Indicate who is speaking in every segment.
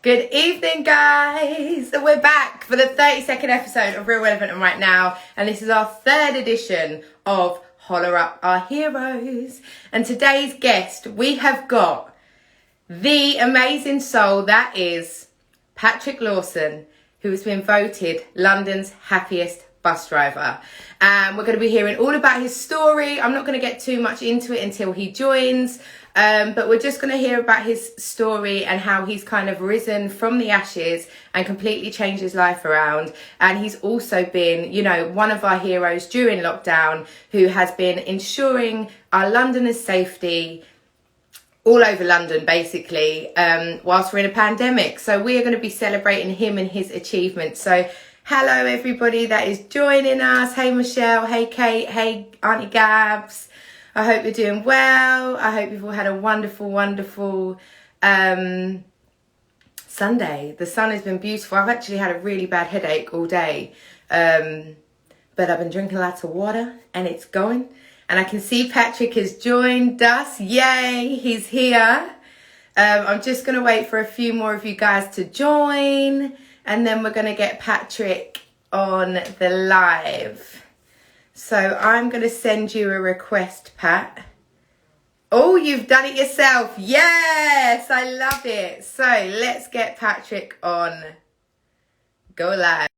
Speaker 1: Good evening, guys. So we're back for the 32nd episode of Real Relevant and Right Now, and this is our third edition of Holla Up Our Heroes. And today's guest, we have got the amazing soul that is Patrick Lawson, who has been voted London's happiest bus driver. And we're going to be hearing all about his story. I'm not going to get too much into it until he joins. But we're just going to hear about his story and how he's kind of risen from the ashes and completely changed his life around. And he's also been, you know, one of our heroes during lockdown who has been ensuring our Londoners' safety all over London, basically, whilst we're in a pandemic. So we are going to be celebrating him and his achievements. So hello, everybody that is joining us. Hey, Michelle. Hey, Kate. Hey, Auntie Gabs. I hope you're doing well. I hope you've all had a wonderful, wonderful Sunday. The sun has been beautiful. I've actually had a really bad headache all day. But I've been drinking lots of water and it's going. And I can see Patrick has joined us. Yay, he's here. I'm just going to wait for a few more of you guys to join. And then we're going to get Patrick on the live. So I'm going to send you a request, Pat. Oh, you've done it yourself. Yes, I love it. So let's get Patrick on. Go live.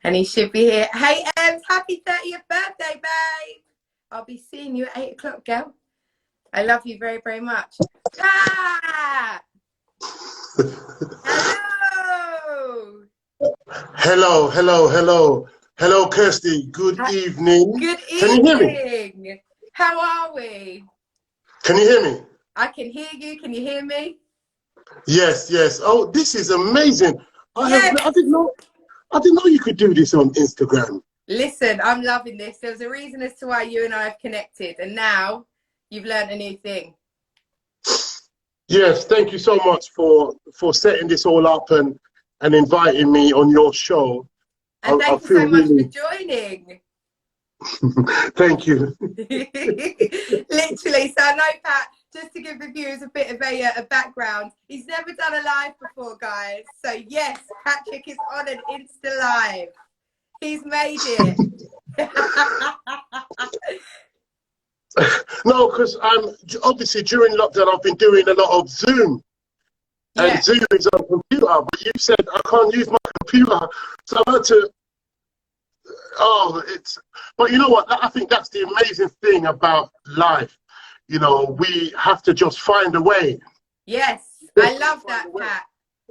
Speaker 1: And he should be here. Hey, Ems, happy 30th birthday, babe. I'll be seeing you at 8 o'clock, girl. I love you very, very much. Ah! Hello.
Speaker 2: Hello. Hello, Kirsty. Good evening.
Speaker 1: Good evening.
Speaker 2: Can you hear me?
Speaker 1: How are we?
Speaker 2: Can you hear me?
Speaker 1: I can hear you. Can you hear me?
Speaker 2: Yes. Oh, this is amazing.
Speaker 1: Yes.
Speaker 2: I didn't know you could do this on Instagram.
Speaker 1: Listen, I'm loving this. There's a reason as to why you and I have connected, and now you've learned a new thing.
Speaker 2: Yes, thank you so much for setting this all up and inviting me on your show.
Speaker 1: And thank you so much for joining.
Speaker 2: Thank you.
Speaker 1: Literally. So I know, Pat, just to give the viewers a bit of a background, he's never done a live before, guys. So yes, Patrick is on an Insta Live. He's made it.
Speaker 2: No, because obviously during lockdown I've been doing a lot of Zoom. And yeah. Zoom is on a computer, but you said I can't use my computer, so I had to. But you know what? I think that's the amazing thing about life. You know, we have to just find a way.
Speaker 1: Yes, I love that, Pat.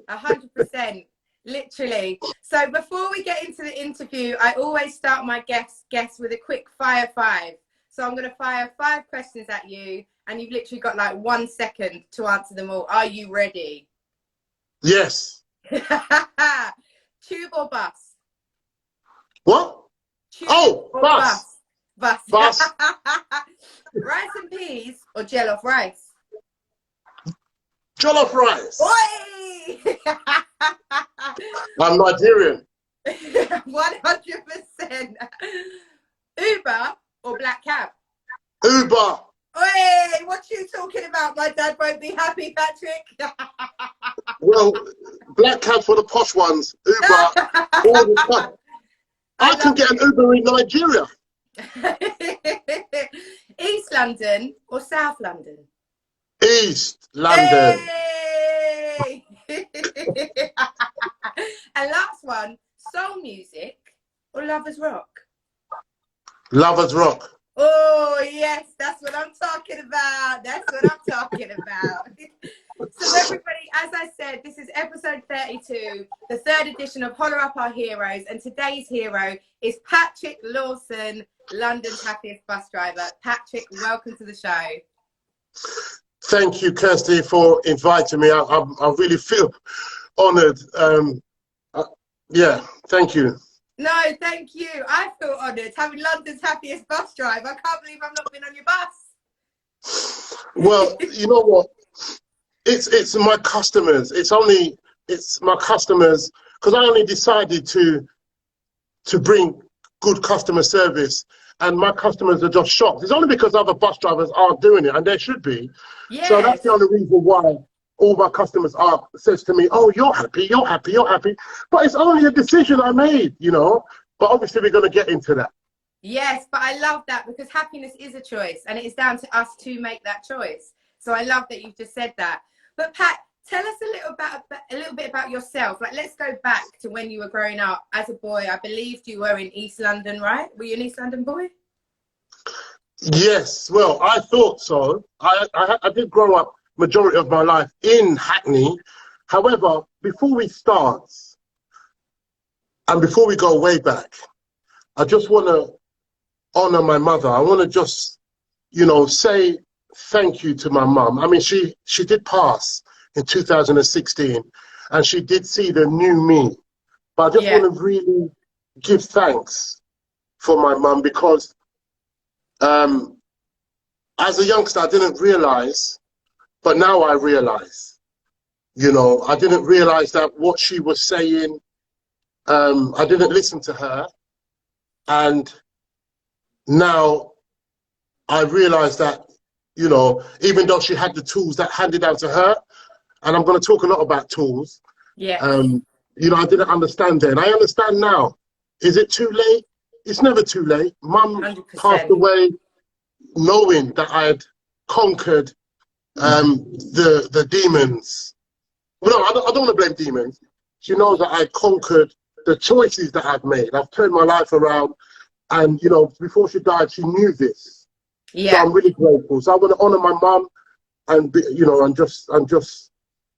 Speaker 1: 100%, literally. So before we get into the interview, I always start my guests with a quick fire 5. So I'm going to fire 5 questions at you, and you've literally got like 1 second to answer them all. Are you ready?
Speaker 2: Yes.
Speaker 1: Tube or bus?
Speaker 2: What?
Speaker 1: Tube
Speaker 2: bus.
Speaker 1: Bus. Rice and peas or jollof rice?
Speaker 2: Jollof rice.
Speaker 1: Oi!
Speaker 2: I'm Nigerian.
Speaker 1: 100%. Uber or black cab?
Speaker 2: Uber.
Speaker 1: Oi! What you talking about? My dad won't be happy, Patrick.
Speaker 2: Well, black cab for the posh ones. Uber all the time. I can get an Uber in Nigeria.
Speaker 1: East London or South London?
Speaker 2: East London.
Speaker 1: Hey! And last one, soul music or lovers rock?
Speaker 2: Lovers rock.
Speaker 1: Oh, yes, that's what I'm talking about. So everybody, as I said, this is episode 32, the third edition of Holla Up Our Heroes, and today's hero is Patrick Lawson, London's happiest bus driver. Patrick, welcome to the show.
Speaker 2: Thank you, Kirsty, for inviting me. I really feel honoured. Yeah, thank you.
Speaker 1: No, thank you. I feel honoured having London's happiest bus driver. I can't believe I've not been on your bus.
Speaker 2: Well, you know what? It's my customers. It's my customers, because I only decided to bring good customer service, and my customers are just shocked. It's only because other bus drivers aren't doing it, and they should be. Yes. So that's the only reason why all my customers says to me, "Oh, you're happy, you're happy, you're happy," but it's only a decision I made, you know. But obviously, we're going to get into that.
Speaker 1: Yes, but I love that, because happiness is a choice, and it is down to us to make that choice. So I love that you've just said that. But Pat, tell us a little bit about yourself. Like, let's go back to when you were growing up as a boy. I believed you were in East London, right? Were you an East London boy?
Speaker 2: Yes, well, I thought so. I did grow up majority of my life in Hackney. However, before we start and before we go way back, I just want to honor my mother. I want to just, you know, say thank you to my mum. I mean, she did pass in 2016, and she did see the new me. But I just want to really give thanks for my mum, because as a youngster, I didn't realize, but now I realize, you know, I didn't realize that what she was saying, I didn't listen to her. And now I realize that, you know, even though she had the tools that handed down to her, and I'm going to talk a lot about tools, you know, I didn't understand then. I understand now. Is it too late? It's never too late. Mum
Speaker 1: 100%.
Speaker 2: passed away knowing that I had conquered the demons. Well, no, I don't want to blame demons. She knows that I conquered the choices that I've made. I've turned my life around, and, you know, before she died, she knew this. Yeah. So I'm really grateful. So I want to honor my mum, and, you know, and just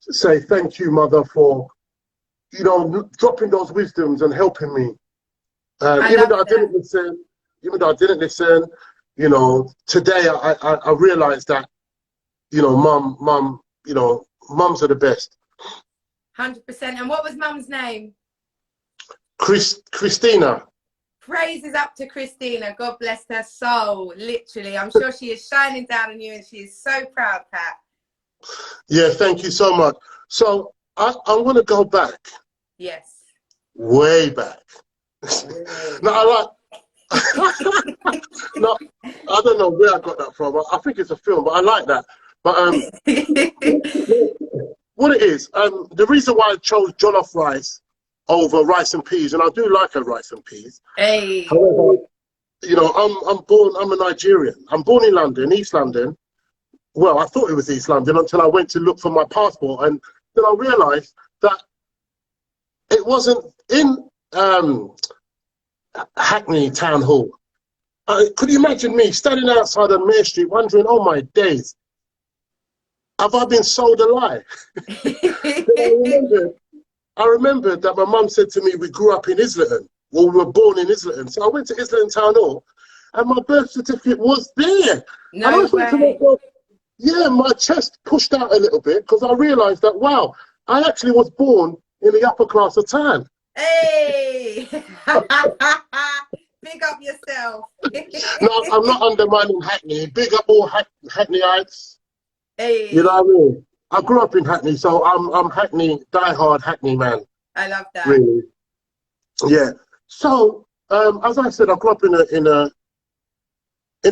Speaker 2: say thank you, mother, for, you know, dropping those wisdoms and helping me. Even though I didn't listen, you know, today I realized that, you know, mum, you know, mums are the best.
Speaker 1: 100%. And what was mum's name?
Speaker 2: Christina.
Speaker 1: Praises up to Christina. God bless her soul. Literally, I'm sure she is shining down on you, and she is so proud, Pat.
Speaker 2: Yeah, thank you so much. So I want to go back.
Speaker 1: Yes.
Speaker 2: Way back. No, I no, I don't know where I got that from. I think it's a film, but I like that. But what it is, the reason why I chose jollof rice over rice and peas, and I do like a rice and peas.
Speaker 1: Hey.
Speaker 2: However, you know, I'm a Nigerian. I'm born in London, East London. Well, I thought it was East London until I went to look for my passport, and then I realised that it wasn't in Hackney Town Hall. Could you imagine me standing outside on Mayor Street wondering, oh my days, have I been sold a lie? I remembered that my mum said to me, we grew up in Islington. Well, we were born in Islington. So I went to Islington Town Hall, and my birth certificate was there.
Speaker 1: No
Speaker 2: and I thought to
Speaker 1: way.
Speaker 2: myself, yeah, my chest pushed out a little bit, because I realised that, wow, I actually was born in the upper class of town.
Speaker 1: Hey! Big up yourself.
Speaker 2: No, I'm not undermining Hackney. Big up all Hackneyites.
Speaker 1: Hey.
Speaker 2: You know what I mean? I grew up in Hackney, so I'm Hackney, diehard Hackney man.
Speaker 1: I love that.
Speaker 2: Really. Yeah. So, as I said, I grew up in a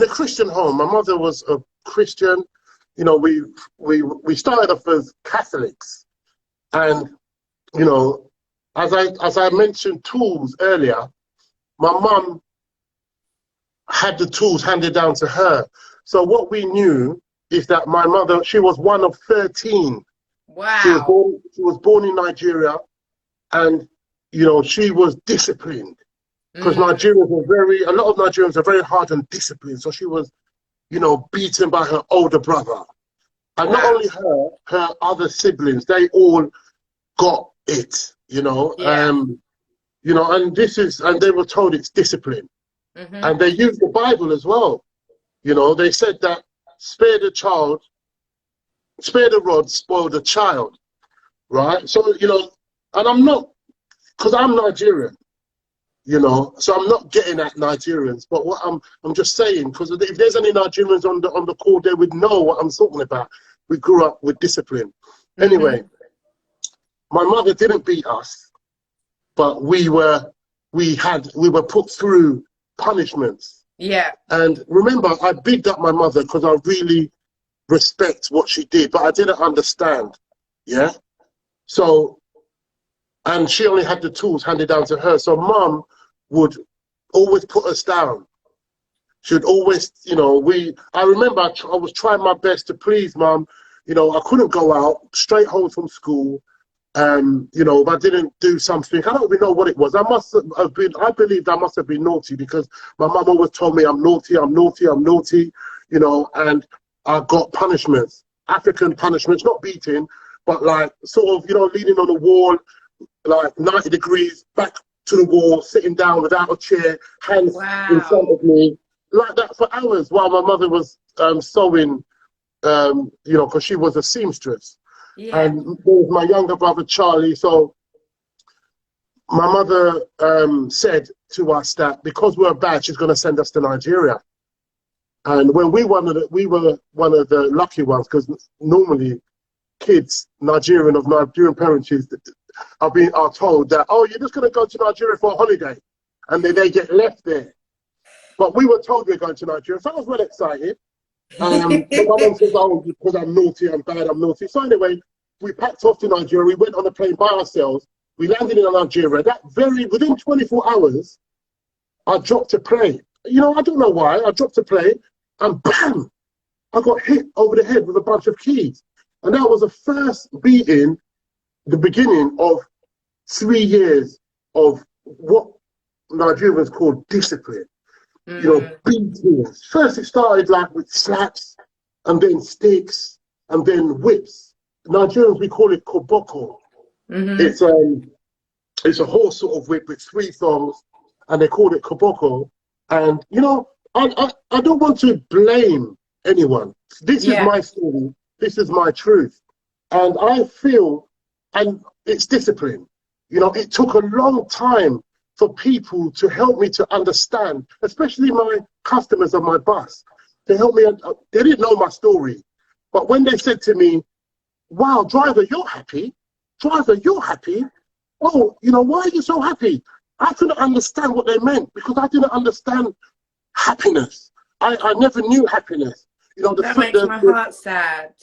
Speaker 2: Christian home. My mother was a Christian. You know, we started off as Catholics, and, you know, as I mentioned tools earlier, my mum had the tools handed down to her. So what we knew is that my mother, she was one of 13.
Speaker 1: Wow.
Speaker 2: She was born in Nigeria, and, you know, she was disciplined, because Nigerians were a lot of Nigerians are very hard on discipline. So she was, you know, beaten by her older brother. And not only her other siblings, they all got it, you know.
Speaker 1: Yeah.
Speaker 2: You know, and they were told it's discipline. And they used the Bible as well. You know, they said that spare the rod, spoil the child, right? So, you know, and I'm not, because I'm Nigerian, you know, so I'm not getting at Nigerians, but what I'm just saying, because if there's any Nigerians on the call, they would know what I'm talking about. We grew up with discipline. Anyway, my mother didn't beat us, but we were put through punishments.
Speaker 1: Yeah.
Speaker 2: And remember, I bigged up my mother because I really respect what she did, but I didn't understand. Yeah. So, and she only had the tools handed down to her. So mum would always put us down. She would always, you know, I remember I was trying my best to please mum. You know, I couldn't go out, straight home from school. You know, if I didn't do something, I don't even know what it was. I believed I must have been naughty, because my mum always told me I'm naughty, I'm naughty, I'm naughty, you know, and I got punishments, African punishments, not beating, but like sort of, you know, leaning on the wall, like 90 degrees, back to the wall, sitting down without a chair, hands in front of me, like that for hours while my mother was sewing, you know, because she was a seamstress.
Speaker 1: Yeah.
Speaker 2: And there was my younger brother, Charlie. So my mother said to us that because we're bad, she's going to send us to Nigeria. And when we were one of the lucky ones, because normally kids, Nigerian parents, are told that, oh, you're just going to go to Nigeria for a holiday, and then they get left there. But we were told we were going to Nigeria, so I was well excited. But my mum says, oh, because I'm naughty, I'm bad, I'm naughty. So anyway, we packed off to Nigeria. We went on a plane by ourselves. We landed in Nigeria. Within 24 hours, I dropped a plane. You know, I don't know why. I dropped a plane, and bam, I got hit over the head with a bunch of keys. And that was the first beating, the beginning of 3 years of what Nigerians call discipline. You know, beatings. First it started like with slaps, and then sticks, and then whips. Nigerians, we call it koboko. It's a horse sort of whip with 3 thongs, and they called it koboko. And, you know, I don't want to blame anyone. This is my story. This is my truth. And I feel, and it's discipline. You know, it took a long time for people to help me to understand, especially my customers on my bus, to help me. They didn't know my story. But when they said to me, wow, driver, you're happy. Driver, you're happy. Oh, you know, why are you so happy? I couldn't understand what they meant, because I didn't understand happiness. I never knew happiness. You know,
Speaker 1: that makes my heart sad.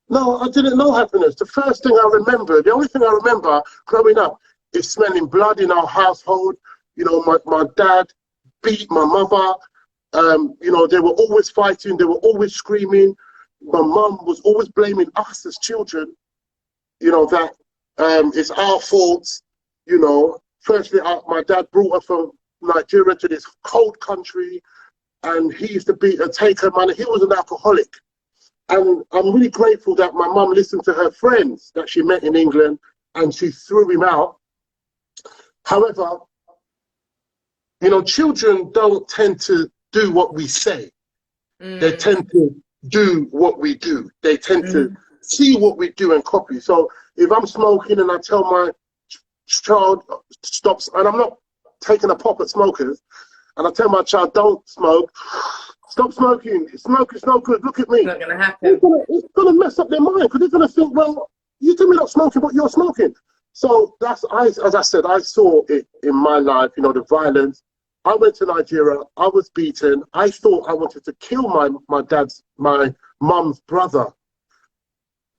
Speaker 2: No, I didn't know happiness. The first thing I remember, the only thing I remember growing up, is smelling blood in our household. You know, my dad beat my mother. You know, they were always fighting. They were always screaming. My mum was always blaming us as children. You know, that it's our faults. You know, firstly, my dad brought her from Nigeria to this cold country, and he used to beat her, take her money. He was an alcoholic. And I'm really grateful that my mum listened to her friends that she met in England, and she threw him out. However, you know, children don't tend to do what we say. They tend to do what we do. They tend to see what we do and copy. So if I'm smoking and I tell my child stops, and I'm not taking a pop at smokers, and I tell my child, don't smoke, stop smoking, smoke is no good, look at me.
Speaker 1: It's not going to happen.
Speaker 2: It's going to mess up their mind, because they're going to think, well, you tell me not smoking, but you're smoking. So as I said, I saw it in my life, you know, the violence. I went to Nigeria, I was beaten. I thought I wanted to kill my mum's brother.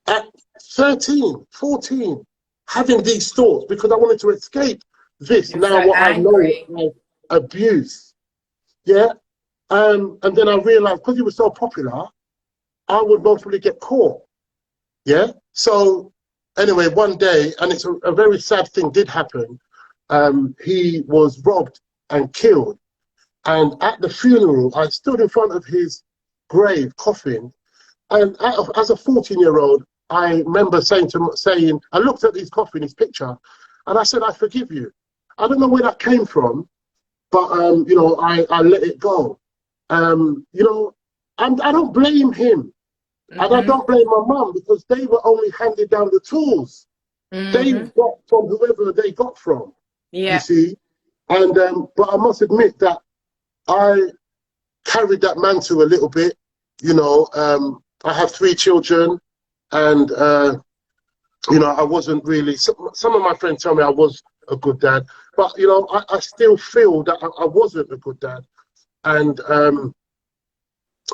Speaker 2: At 13, 14, having these thoughts, because I wanted to escape this.
Speaker 1: You're
Speaker 2: now
Speaker 1: so
Speaker 2: what
Speaker 1: angry.
Speaker 2: I know as abuse. Yeah. And then I realized, because he was so popular, I would most probably get caught. Yeah. So anyway, one day, and it's a very sad thing did happen, he was robbed and killed. And at the funeral, I stood in front of his grave, coffin, and as a 14-year-old, I remember saying, I looked at his coffin, his picture, and I said, I forgive you. I don't know where that came from, but, you know, I let it go. You know, and I don't blame him. And I don't blame my mum, because they were only handed down the tools. They got from whoever they got from, you see. And but I must admit that I carried that mantle a little bit. You know, I have 3 children, and you know, I wasn't really. Some of my friends tell me I was a good dad, but you know, I still feel that I wasn't a good dad, and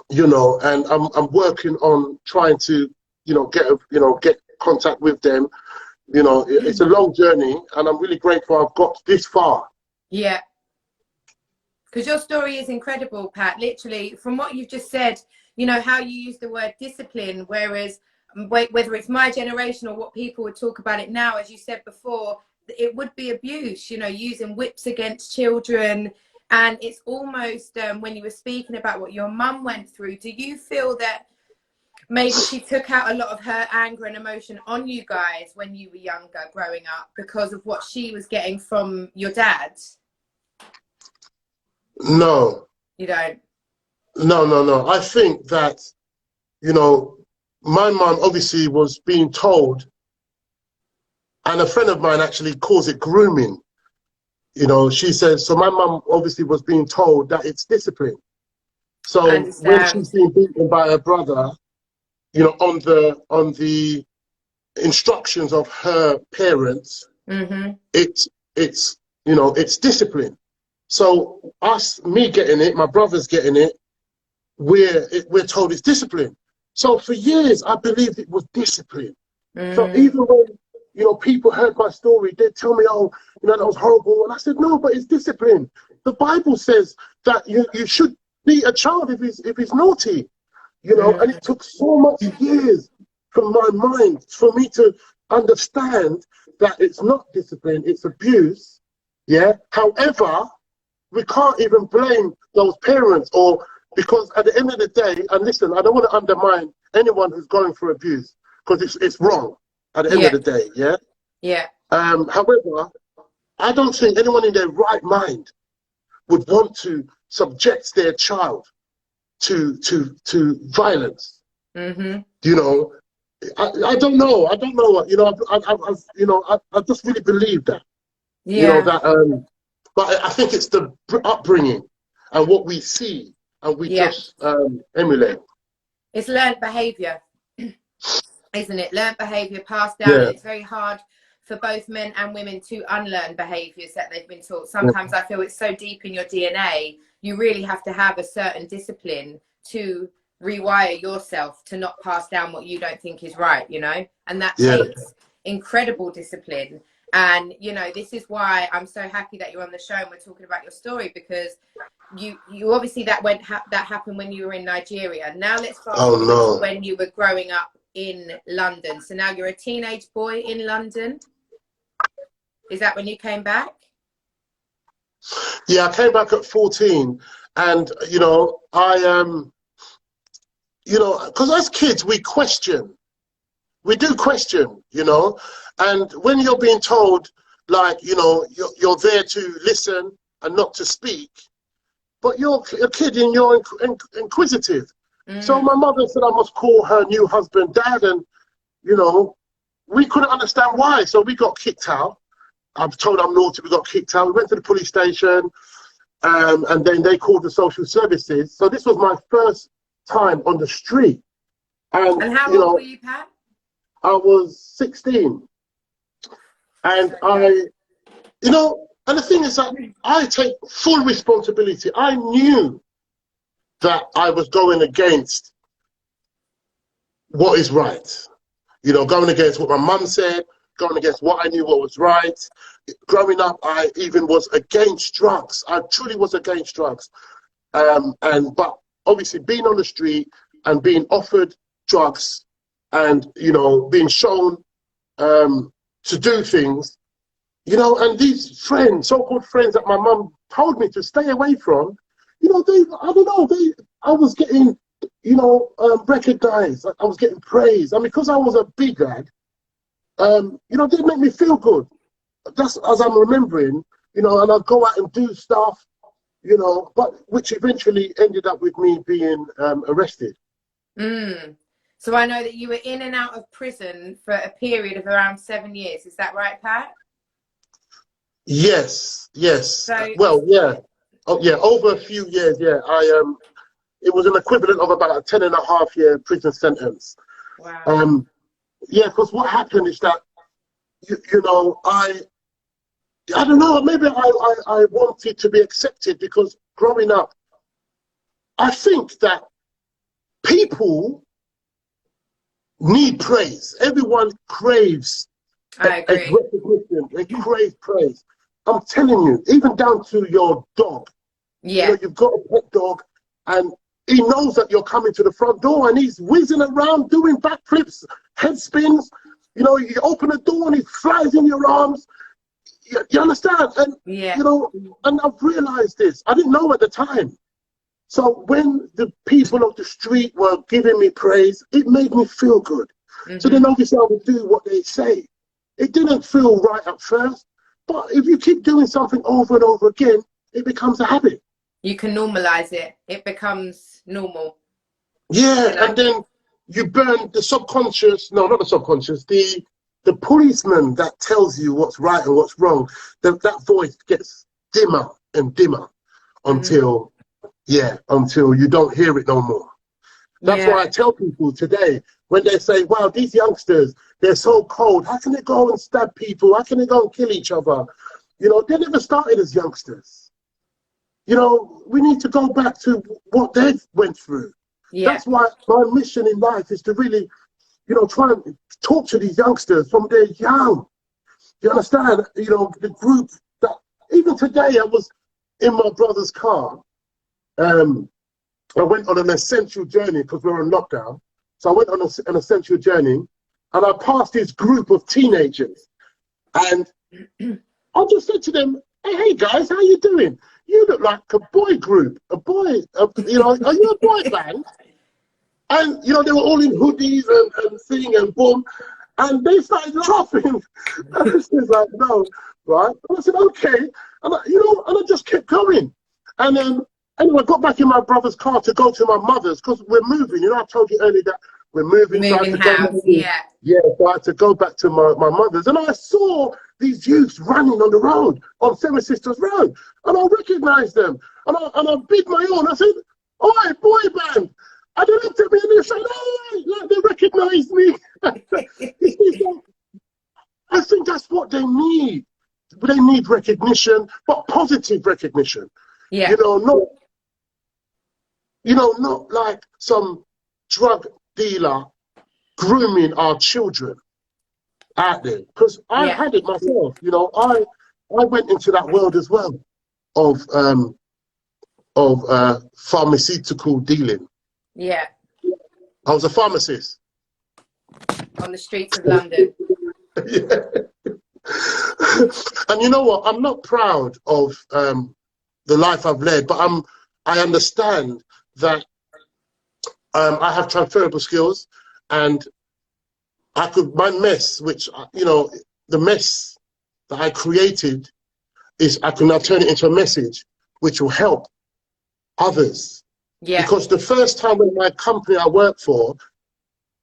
Speaker 2: you know, and I'm working on trying to, you know, get contact with them. You know, it's a long journey, and I'm really grateful I've got this far.
Speaker 1: Yeah. Because your story is incredible, Pat. Literally, from what you've just said, you know, how you use the word discipline, whereas whether it's my generation or what people would talk about it now, as you said before, it would be abuse, you know, using whips against children. And it's almost, when you were speaking about what your mum went through, do you feel that maybe she took out a lot of her anger and emotion on you guys when you were younger, growing up, because of what she was getting from your dad?
Speaker 2: No.
Speaker 1: You don't?
Speaker 2: No. I think that, you know, my mum obviously was being told, and a friend of mine actually calls it grooming. You know, she says, so my mum obviously was being told that it's discipline. So when she's being beaten by her brother, you know, on the instructions of her parents, it's you know, it's discipline. So me getting it, my brother's getting it, we're told it's discipline. So for years, I believed it was discipline. So even when, you know, people heard my story, they'd tell me, oh, you know, that was horrible. And I said, no, but it's discipline. The Bible says that you should beat a child if he's naughty, you know, and it took so much years from my mind for me to understand that it's not discipline, it's abuse. Yeah. However, we can't even blame those parents, or because at the end of the day, and listen, I don't want to undermine anyone who's going through abuse, because it's wrong at the end of the day. Yeah.
Speaker 1: Yeah.
Speaker 2: However, I don't think anyone in their right mind would want to subject their child to violence. You know, I don't know. I don't know what, you know, I just really believe that.
Speaker 1: Yeah.
Speaker 2: You know, that, but I think it's the upbringing and what we see and we just emulate.
Speaker 1: It's learned behaviour, isn't it? Learned behaviour passed down, and it's very hard for both men and women to unlearn behaviours that they've been taught. Sometimes I feel it's so deep in your DNA, you really have to have a certain discipline to rewire yourself to not pass down what you don't think is right, you know? And that takes incredible discipline. And, you know, this is why I'm so happy that you're on the show and we're talking about your story, because you obviously that happened when you were in Nigeria. Now let's fast forward to when you were growing up in London. So now you're a teenage boy in London. Is that when you came back?
Speaker 2: Yeah, I came back at 14, and you know, you know, because as kids we do question, you know, and when you're being told, like, you know, you're there to listen and not to speak, but you're a kid and you're inquisitive. So my mother said I must call her new husband Dad, and you know, we couldn't understand why, so we got kicked out. I was told I'm naughty, we got kicked out. We went to the police station, and then they called the social services. So this was my first time on the street.
Speaker 1: And how old were you, Pat?
Speaker 2: I was 16. And you know, and the thing is that I take full responsibility. I knew that I was going against what is right. You know, going against what my mum said, going against what I knew what was right. Growing up, I even was against drugs. I truly was against drugs. But obviously being on the street and being offered drugs and, you know, being shown to do things, you know, and these friends, so-called friends that my mum told me to stay away from, you know, I was getting, you know, recognized. I was getting praised. And because I was a big lad, you know, they make me feel good. That's as I'm remembering, you know, and I'd go out and do stuff, you know, but which eventually ended up with me being arrested.
Speaker 1: So I know that you were in and out of prison for a period of around 7 years. Is that right, Pat?
Speaker 2: Yes.
Speaker 1: So,
Speaker 2: well, yeah. Oh, yeah, over a few years, yeah. It was an equivalent of about a 10.5-year prison sentence.
Speaker 1: Wow.
Speaker 2: Yeah, because what happened is that, you know, I don't know, maybe I wanted to be accepted, because growing up, I think that people need praise. Everyone craves
Speaker 1: I
Speaker 2: a
Speaker 1: agree.
Speaker 2: recognition. They crave praise. I'm telling you, even down to your dog. You know,
Speaker 1: Yeah.
Speaker 2: you've got a pet dog, and he knows that you're coming to the front door, and he's whizzing around doing backflips, head spins. You know, you open the door and he flies in your arms. You understand? And
Speaker 1: Yeah.
Speaker 2: you know, and I've realized this. I didn't know at the time. So when the people of the street were giving me praise, it made me feel good. So then obviously I would do what they say. It didn't feel right at first, but if you keep doing something over and over again, it becomes a habit.
Speaker 1: You can normalize it. It becomes normal.
Speaker 2: Yeah,
Speaker 1: You know?
Speaker 2: and then you burn the subconscious, no, not the subconscious, the policeman that tells you what's right and what's wrong, that voice gets dimmer and dimmer until, until you don't hear it no more. That's why I
Speaker 1: Yeah.
Speaker 2: tell people today, when they say, wow, these youngsters, they're so cold. How can they go and stab people? How can they go and kill each other? You know, they never started as youngsters. You know, we need to go back to what they went through.
Speaker 1: Yeah.
Speaker 2: That's why my mission in life is to really, you know, try and talk to these youngsters from they're young. You understand? You know, the group that, even today, I was in my brother's car. I went on an essential journey because we were on lockdown. So I went on an essential journey, and I passed this group of teenagers. And I just said to them, hey guys, how you doing? You look like a boy group, you know, are you a boy band? And, you know, they were all in hoodies and thing and boom. And they started laughing. And I was like, no, right? And I said, okay. And I just kept going. And then, anyway, I got back in my brother's car to go to my mother's because we're moving. You know, I told you earlier that we're moving. So I had
Speaker 1: Moving
Speaker 2: to go back
Speaker 1: house. Yeah.
Speaker 2: so I had to go back to my mother's. And I saw these youths running on the road, on Seven Sisters Road. And I recognized them. And I bid my own. I said, oi, boy band. And they looked at me and they said, hey, like they recognized me. I think that's what they need. They need recognition, but positive recognition.
Speaker 1: Yeah.
Speaker 2: Not like some drug dealer grooming our children out there. Because I had it myself. You know, I went into that world as well of pharmaceutical dealing.
Speaker 1: Yeah.
Speaker 2: I was a pharmacist.
Speaker 1: On the streets of London.
Speaker 2: Yeah. And you know what? I'm not proud of the life I've led, but I understand that I have transferable skills, and my mess, which, you know, the mess that I created is I can now turn it into a message which will help others.
Speaker 1: Yeah.
Speaker 2: Because the first time in my company I worked for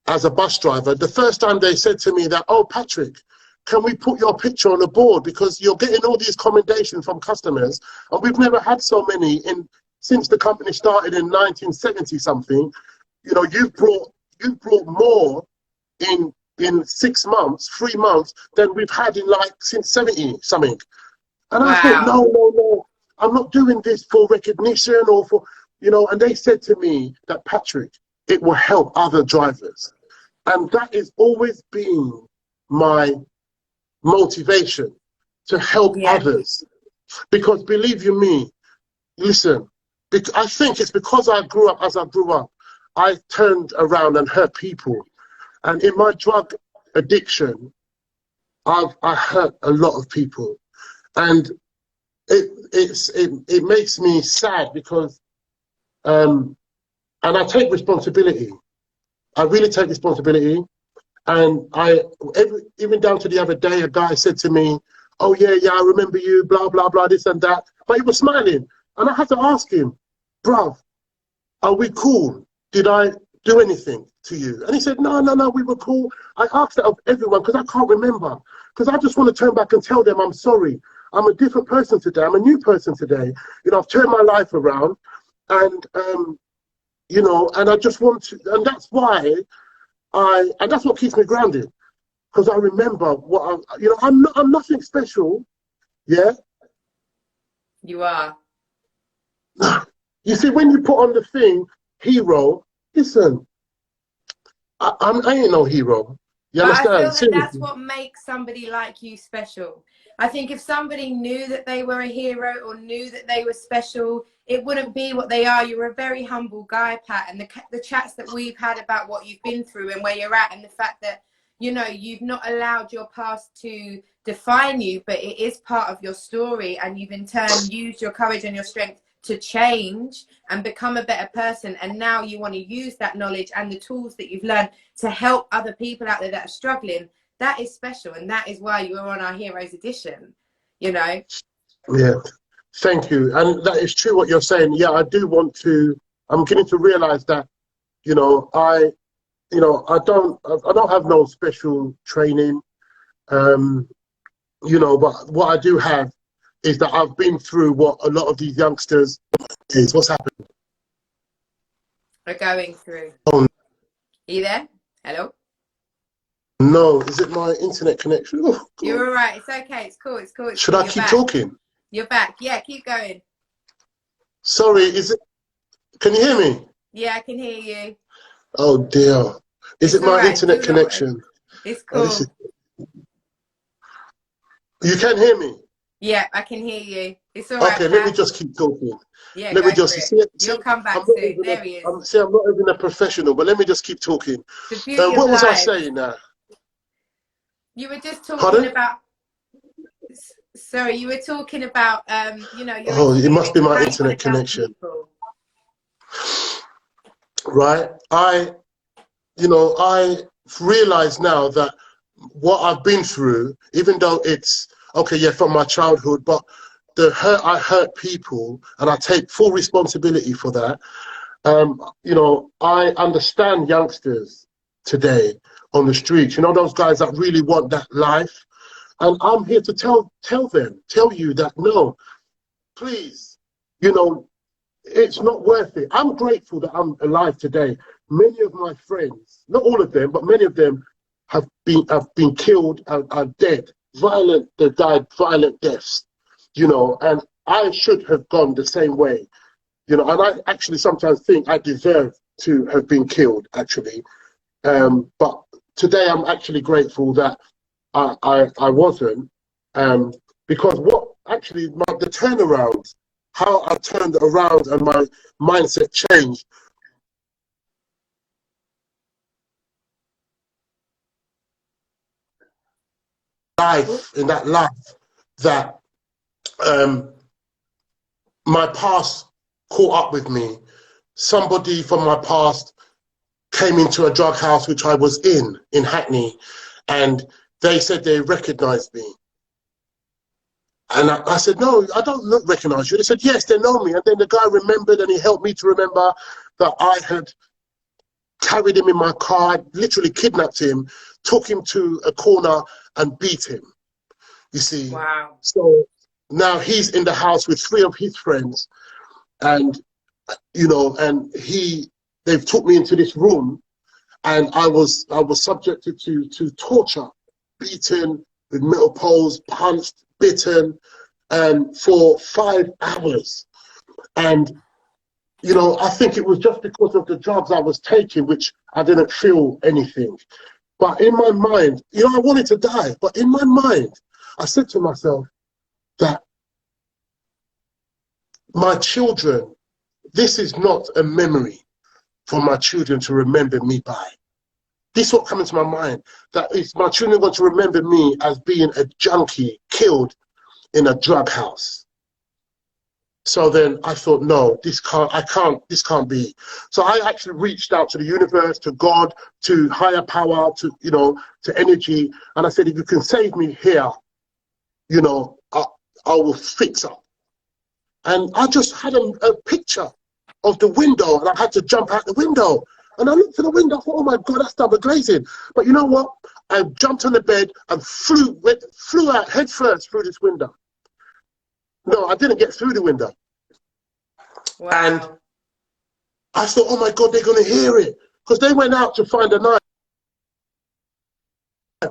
Speaker 2: as a bus driver, the first time they said to me that, oh, Patrick, can we put your picture on the board because you're getting all these commendations from customers, and we've never had so many since the company started in 1970 something. You know, you've brought more in 6 months, 3 months than we've had in like since 70 something. And I thought, no, I'm not doing this for recognition or for, you know. And they said to me that, Patrick, it will help other drivers, and that has always been my motivation, to help others. Because believe you me, listen, I think it's because I grew up as I grew up, I turned around and hurt people. And in my drug addiction, I hurt a lot of people. And it makes me sad because and I take responsibility. I really take responsibility. And even down to the other day, a guy said to me, oh yeah, I remember you, blah, blah, blah, this and that. But he was smiling. And I had to ask him, bruv, are we cool? Did I do anything to you? And he said, no, we were cool. I asked that of everyone because I can't remember. Because I just want to turn back and tell them I'm sorry. I'm a different person today. I'm a new person today. You know, I've turned my life around. And, you know, and I just want to, and that's why and that's what keeps me grounded, because I remember I'm nothing special. Yeah.
Speaker 1: You are.
Speaker 2: You see, when you put on the thing, hero, listen, I ain't no hero. You
Speaker 1: But I feel
Speaker 2: understand?
Speaker 1: that that's
Speaker 2: Seriously.
Speaker 1: what makes somebody like you special. I think if somebody knew that they were a hero or knew that they were special, it wouldn't be what they are. You're a very humble guy, Pat, and the chats that we've had about what you've been through and where you're at, and the fact that, you know, you've not allowed your past to define you, but it is part of your story, and you've in turn used your courage and your strength to change and become a better person. And now you want to use that knowledge and the tools that you've learned to help other people out there that are struggling. That is special, and that is why you are on our Heroes Edition, you know.
Speaker 2: Yeah. Thank you. And that is true what you're saying. Yeah, I do want to. I'm getting to realize that, you know, I don't have no special training, you know, but what I do have is that I've been through what a lot of these youngsters is. What's happened?
Speaker 1: Are going through.
Speaker 2: Oh,
Speaker 1: Are you there? Hello?
Speaker 2: no, is it my internet connection? Oh,
Speaker 1: You're all right. It's okay. It's cool. It's cool. It's
Speaker 2: should
Speaker 1: cool.
Speaker 2: I
Speaker 1: You're
Speaker 2: keep
Speaker 1: back.
Speaker 2: talking?
Speaker 1: You're back. Yeah, keep going.
Speaker 2: Sorry, is it? Can you hear me?
Speaker 1: Yeah, I can hear you.
Speaker 2: Oh dear. Is
Speaker 1: It's
Speaker 2: it
Speaker 1: all
Speaker 2: my
Speaker 1: right.
Speaker 2: internet
Speaker 1: Do not worry.
Speaker 2: connection?
Speaker 1: It's
Speaker 2: Oh, this
Speaker 1: cool.
Speaker 2: is, you can hear me?
Speaker 1: Yeah, I can hear you. It's all right,
Speaker 2: Okay, let me
Speaker 1: Pat.
Speaker 2: just keep talking.
Speaker 1: Yeah,
Speaker 2: Let me
Speaker 1: go
Speaker 2: just
Speaker 1: for it.
Speaker 2: see,
Speaker 1: You'll come
Speaker 2: I'm
Speaker 1: back
Speaker 2: not
Speaker 1: soon.
Speaker 2: even
Speaker 1: There he is.
Speaker 2: I'm not even a professional, but let me just keep talking.
Speaker 1: The beauty of
Speaker 2: What was I
Speaker 1: life.
Speaker 2: saying now?
Speaker 1: You were just talking
Speaker 2: Pardon?
Speaker 1: about. Sorry, you were talking about you know, your
Speaker 2: Oh, it must
Speaker 1: experience,
Speaker 2: be my
Speaker 1: how you want
Speaker 2: internet
Speaker 1: to help
Speaker 2: connection.
Speaker 1: people.
Speaker 2: Right? You know, I realize now that what I've been through, even though it's okay, yeah, from my childhood, but I hurt people, and I take full responsibility for that. You know, I understand youngsters today on the streets, you know, those guys that really want that life. And I'm here to tell you that no, please, you know, it's not worth it. I'm grateful that I'm alive today. Many of my friends, not all of them, but many of them have been killed and are dead. They died violent deaths, you know, and I should have gone the same way. You know, and I actually sometimes think I deserve to have been killed, actually. But today I'm actually grateful that I wasn't, because what actually the turnaround, how I turned around and my mindset changed. In that life that my past caught up with me. Somebody from my past came into a drug house which I was in Hackney, and they said they recognized me. And I said, no, I don't recognize you. They said, yes, they know me. And then the guy remembered, and he helped me to remember that I had carried him in my car, literally kidnapped him, took him to a corner and beat him. You see?
Speaker 1: Wow.
Speaker 2: So now he's in the house with 3 of his friends, and, you know, and they've took me into this room, and I was subjected to torture, beaten with metal poles, punched, bitten, for 5 hours. And, you know, I think it was just because of the drugs I was taking, which I didn't feel anything. But in my mind, you know, I wanted to die, but in my mind, I said to myself that my children, this is not a memory for my children to remember me by. This is what came into my mind, that if my children want to remember me as being a junkie killed in a drug house. So then I thought, no, this can't be. So I actually reached out to the universe, to God, to higher power, to, you know, to energy. And I said, if you can save me here, you know, I will fix up. And I just had a picture of the window, and I had to jump out the window. And I looked to the window, I thought, oh my God, that's double glazing. But you know what? I jumped on the bed and flew out head first through this window. No, I didn't get through the window.
Speaker 1: Wow.
Speaker 2: And I thought, oh my God, they're going to hear it. Because they went out to find a knife.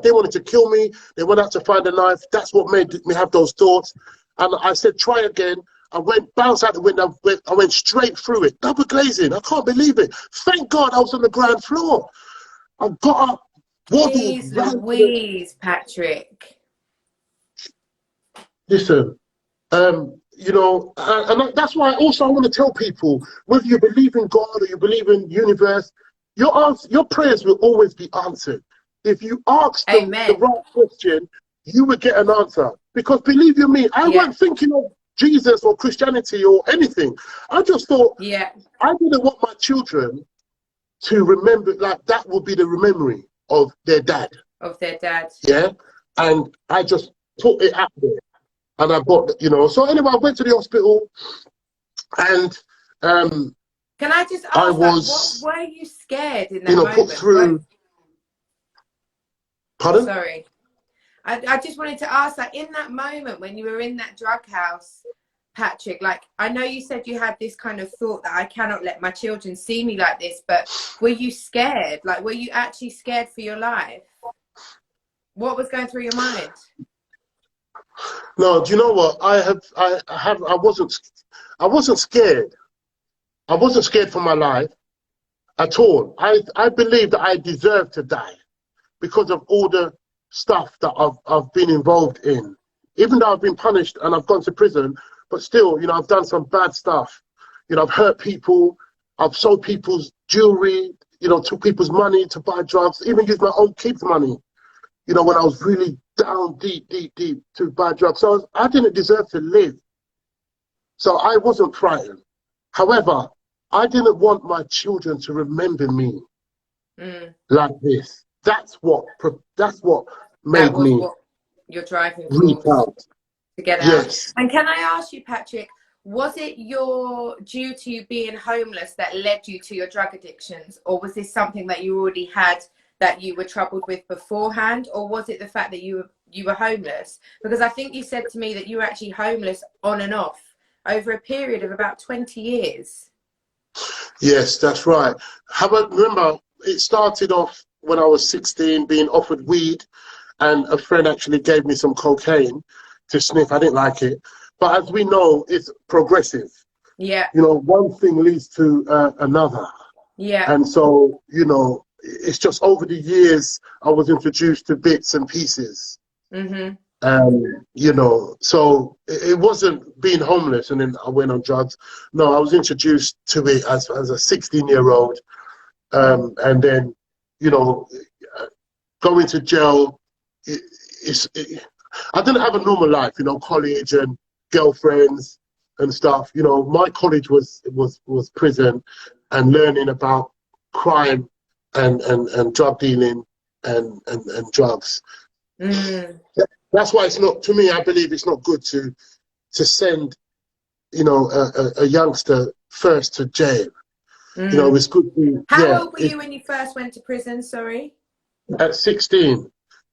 Speaker 2: They wanted to kill me. They went out to find a knife. That's what made me have those thoughts. And I said, try again. I bounced out the window. I went straight through it. Double glazing. I can't believe it. Thank God I was on the ground floor. I got up, waddled
Speaker 1: Jeez
Speaker 2: round to the,
Speaker 1: Louise, Patrick.
Speaker 2: listen, you know, and that's why also I want to tell people, whether you believe in God or you believe in universe, your prayers will always be answered. If you ask the
Speaker 1: Amen.
Speaker 2: right question, you will get an answer. Because believe you me, I
Speaker 1: Yeah.
Speaker 2: wasn't thinking of Jesus or Christianity or anything. I just thought,
Speaker 1: Yeah.
Speaker 2: I didn't want my children to remember, like that would be the memory of their dad.
Speaker 1: Of their dad.
Speaker 2: Yeah. And I just put it out there. And I bought, you know, so anyway, I went to the hospital and
Speaker 1: Can I just
Speaker 2: I
Speaker 1: ask, like, what
Speaker 2: was,
Speaker 1: were you scared in
Speaker 2: you
Speaker 1: that
Speaker 2: know, put
Speaker 1: moment? What?
Speaker 2: through, pardon?
Speaker 1: Sorry. I just wanted to ask, like, in that moment when you were in that drug house, Patrick, like, I know you said you had this kind of thought that I cannot let my children see me like this, but were you scared? Like, were you actually scared for your life? What was going through your mind?
Speaker 2: No, do you know what? I wasn't scared. I wasn't scared for my life at all. I believe that I deserve to die because of all the stuff that I've been involved in. Even though I've been punished and I've gone to prison, but still, you know, I've done some bad stuff. You know, I've hurt people, I've sold people's jewelry, you know, took people's money to buy drugs, even used my own kids' money, you know, when I was really down deep to buy drugs. So I didn't deserve to live. So I wasn't frightened. However, I didn't want my children to remember me like this. That's what
Speaker 1: That
Speaker 2: made
Speaker 1: was
Speaker 2: me
Speaker 1: what your driving
Speaker 2: reach
Speaker 1: force
Speaker 2: out.
Speaker 1: to get out.
Speaker 2: Yes.
Speaker 1: And can I ask you, Patrick, was it due to you being homeless that led you to your drug addictions, or was this something that you already had that you were troubled with beforehand, or was it the fact that you were homeless? Because I think you said to me that you were actually homeless on and off over a period of about 20 years.
Speaker 2: Yes, that's right. Remember, it started off when I was 16, being offered weed, and a friend actually gave me some cocaine to sniff. I didn't like it. But as we know, it's progressive.
Speaker 1: Yeah.
Speaker 2: You know, one thing leads to another.
Speaker 1: Yeah.
Speaker 2: And so, you know, it's just over the years, I was introduced to bits and pieces.
Speaker 1: Mm-hmm.
Speaker 2: You know, so it wasn't being homeless and then I went on drugs. No, I was introduced to it as a 16-year-old. And then, you know, going to jail, I didn't have a normal life, you know, college and girlfriends and stuff. You know, my college was prison and learning about crime and drug dealing and drugs. That's why it's not, to me, I believe it's not good to send, you know, a youngster first to jail. You know, it's good to,
Speaker 1: How old were you when you first went to prison, sorry?
Speaker 2: At 16.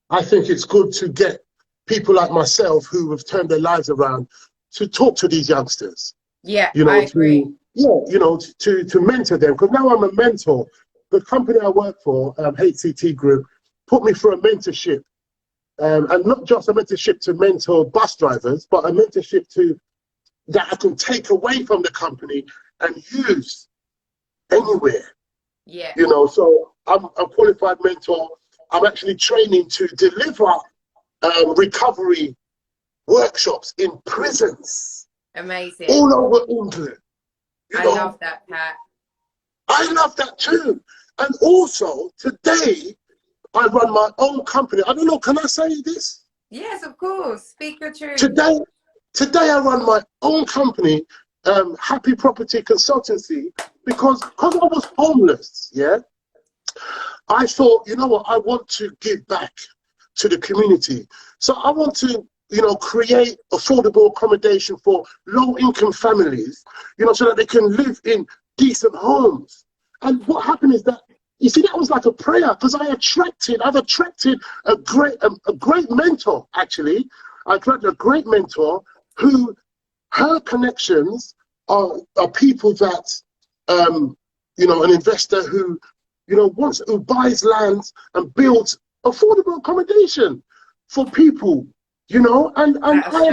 Speaker 2: I think it's good to get people like myself who have turned their lives around to talk to these youngsters.
Speaker 1: Yeah,
Speaker 2: you know,
Speaker 1: I agree.
Speaker 2: to mentor them. Because now I'm a mentor. The company I work for, HCT Group, put me through a mentorship. And not just a mentorship to mentor bus drivers, but a mentorship that I can take away from the company and use anywhere.
Speaker 1: Yeah.
Speaker 2: You know, so I'm a qualified mentor. I'm actually training to deliver recovery workshops in prisons.
Speaker 1: Amazing.
Speaker 2: All over England.
Speaker 1: I love that, Pat.
Speaker 2: I love that too. And also, today, I run my own company. I don't know, can I say this?
Speaker 1: Yes, of course. Speak your truth.
Speaker 2: Today I run my own company, Happy Property Consultancy, because I was homeless, yeah? I thought, you know what, I want to give back to the community. So I want to, you know, create affordable accommodation for low-income families, you know, so that they can live in decent homes. And what happened is that, you see, that was like a prayer, because I've attracted a great mentor, actually. I attracted a great mentor who, her connections are people that, you know, an investor who, you know, who buys land and builds affordable accommodation for people, you know, and I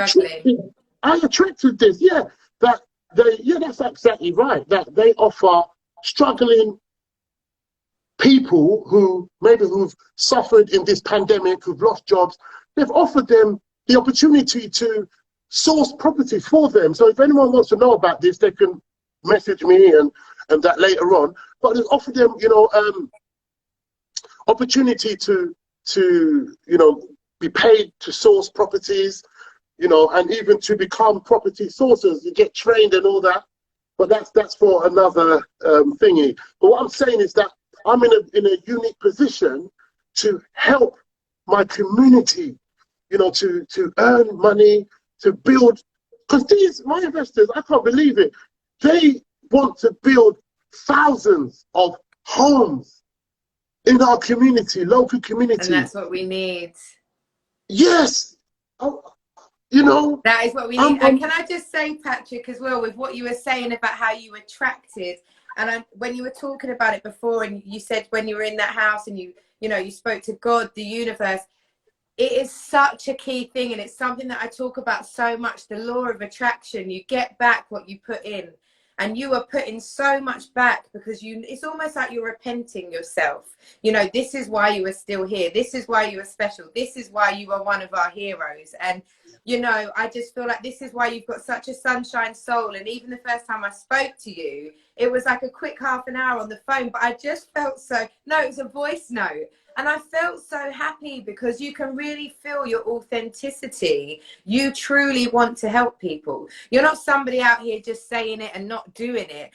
Speaker 2: attracted this, that's exactly right, that they offer struggling people who maybe who've suffered in this pandemic, who've lost jobs, they've offered them the opportunity to source property for them. So if anyone wants to know about this, they can message me and that later on. But they've offered them, opportunity to be paid to source properties, and even to become property sourcers. You get trained and all that. But that's for another thingy. But what I'm saying is that I'm in a unique position to help my community, to earn money, to build, because my investors, I can't believe it, they want to build thousands of homes in our community, local community.
Speaker 1: And that's what we need.
Speaker 2: Yes.
Speaker 1: That is what we need. And can I just say, Patrick, as well, with what you were saying about how you attracted, and when you were talking about it before, and you said when you were in that house and you spoke to God, the universe, it is such a key thing, and it's something that I talk about so much, the law of attraction. You get back what you put in, and you are putting so much back because it's almost like you're repenting yourself. This is why you are still here. This is why you are special. This is why you are one of our heroes. And I just feel like this is why you've got such a sunshine soul. And even the first time I spoke to you, it was like a quick half an hour on the phone, but I just felt it was a voice note. And I felt so happy because you can really feel your authenticity. You truly want to help people. You're not somebody out here just saying it and not doing it,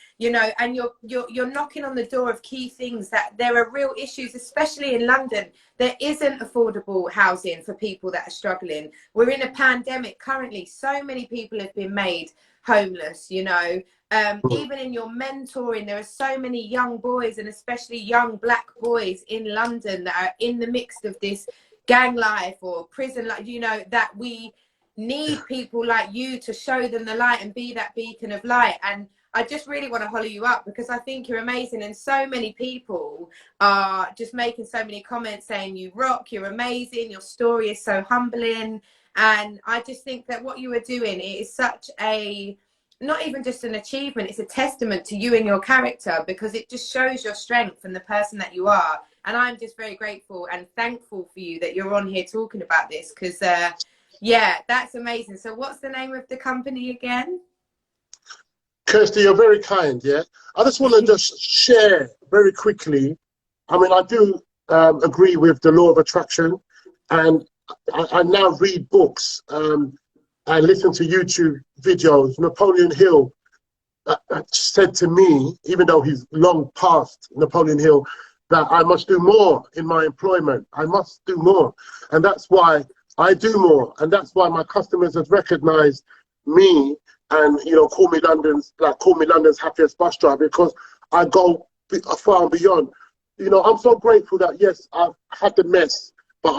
Speaker 1: and you're knocking on the door of key things that there are real issues, especially in London. There isn't affordable housing for people that are struggling. We're in a pandemic currently. So many people have been made homeless, even in your mentoring, there are so many young boys, and especially young black boys in London, that are in the mix of this gang life or prison life, that we need people like you to show them the light and be that beacon of light. And I just really want to holler you up because I think you're amazing, and so many people are just making so many comments saying you rock, you're amazing, your story is so humbling. And I just think that what you are doing, it is such a, not even just an achievement, it's a testament to you and your character, because it just shows your strength and the person that you are. And I'm just very grateful and thankful for you that you're on here talking about this, because that's amazing. So what's the name of the company again?
Speaker 2: Kirsty, you're very kind. I just want to just share very quickly. I do agree with the law of attraction, and I now read books. I listen to YouTube videos. Napoleon Hill said to me, even though he's long past Napoleon Hill, that I must do more in my employment. I must do more. And that's why I do more. And that's why my customers have recognized me and, call me London's happiest bus driver, because I go far and beyond. I'm so grateful that, yes, I've had the mess, but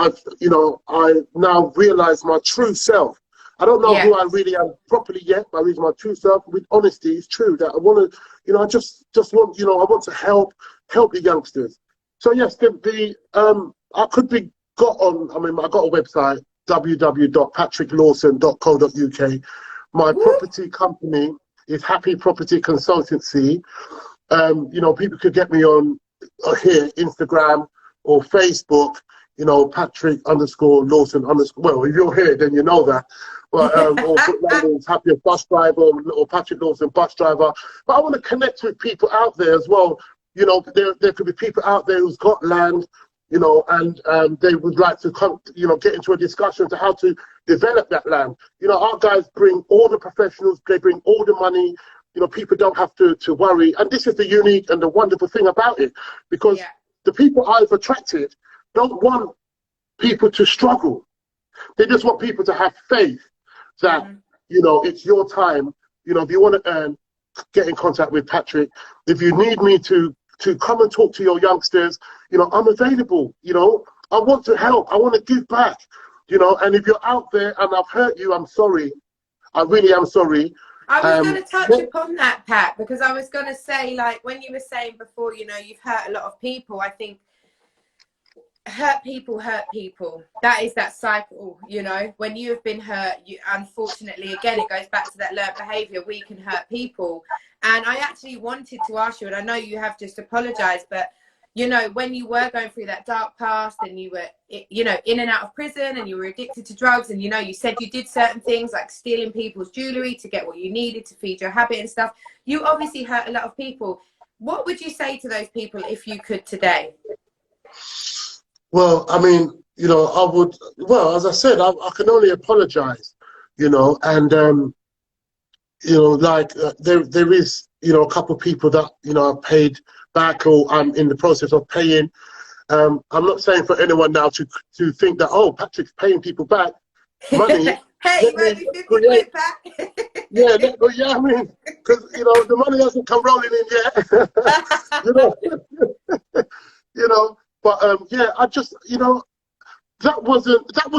Speaker 2: I now realize my true self. I don't know who I really am properly yet, but I reach my true self with honesty. It's true that I want to, I just want, I want to help the youngsters. So yes, I could be got on. I got a website, www.patricklawson.co.uk. My property company is Happy Property Consultancy. People could get me on here, Instagram or Facebook. Patrick_Lawson_. Well, if you're here, then you know that. But or put London's Happiest Bus Driver or Patrick Lawson Bus Driver. But I want to connect with people out there as well. There could be people out there who's got land, and they would like to come, get into a discussion to how to develop that land. Our guys bring all the professionals, they bring all the money. People don't have to worry. And this is the unique and the wonderful thing about it, because the people I've attracted don't want people to struggle. They just want people to have faith that, it's your time. If you want to earn, get in contact with Patrick. If you need me to come and talk to your youngsters, I'm available. I want to help. I want to give back, and if you're out there and I've hurt you, I'm sorry. I really am sorry.
Speaker 1: I was going to touch upon that, Pat, because I was going to say, like, when you were saying before, you've hurt a lot of people. I think hurt people. That is that cycle, when you have been hurt, unfortunately, again, it goes back to that learned behavior. We can hurt people. And I actually wanted to ask you, and I know you have just apologized, but you know, when you were going through that dark past and you were, you know, in and out of prison and you were addicted to drugs and, you know, you said you did certain things like stealing people's jewelry to get what you needed to feed your habit and stuff. You obviously hurt a lot of people. What would you say to those people if you could today?
Speaker 2: Well, I mean, you know, I would, well, as I said, I can only apologize, you know, and, you know, like there is, you know, a couple of people that, you know, I've paid back or I'm in the process of paying. I'm not saying for anyone now to think that, oh, Patrick's paying people back money.
Speaker 1: Hey, you might be 50 back.
Speaker 2: Yeah, yeah, I mean, because, you know, the money hasn't come rolling in yet. You know, you know, but yeah, I just, you know, that was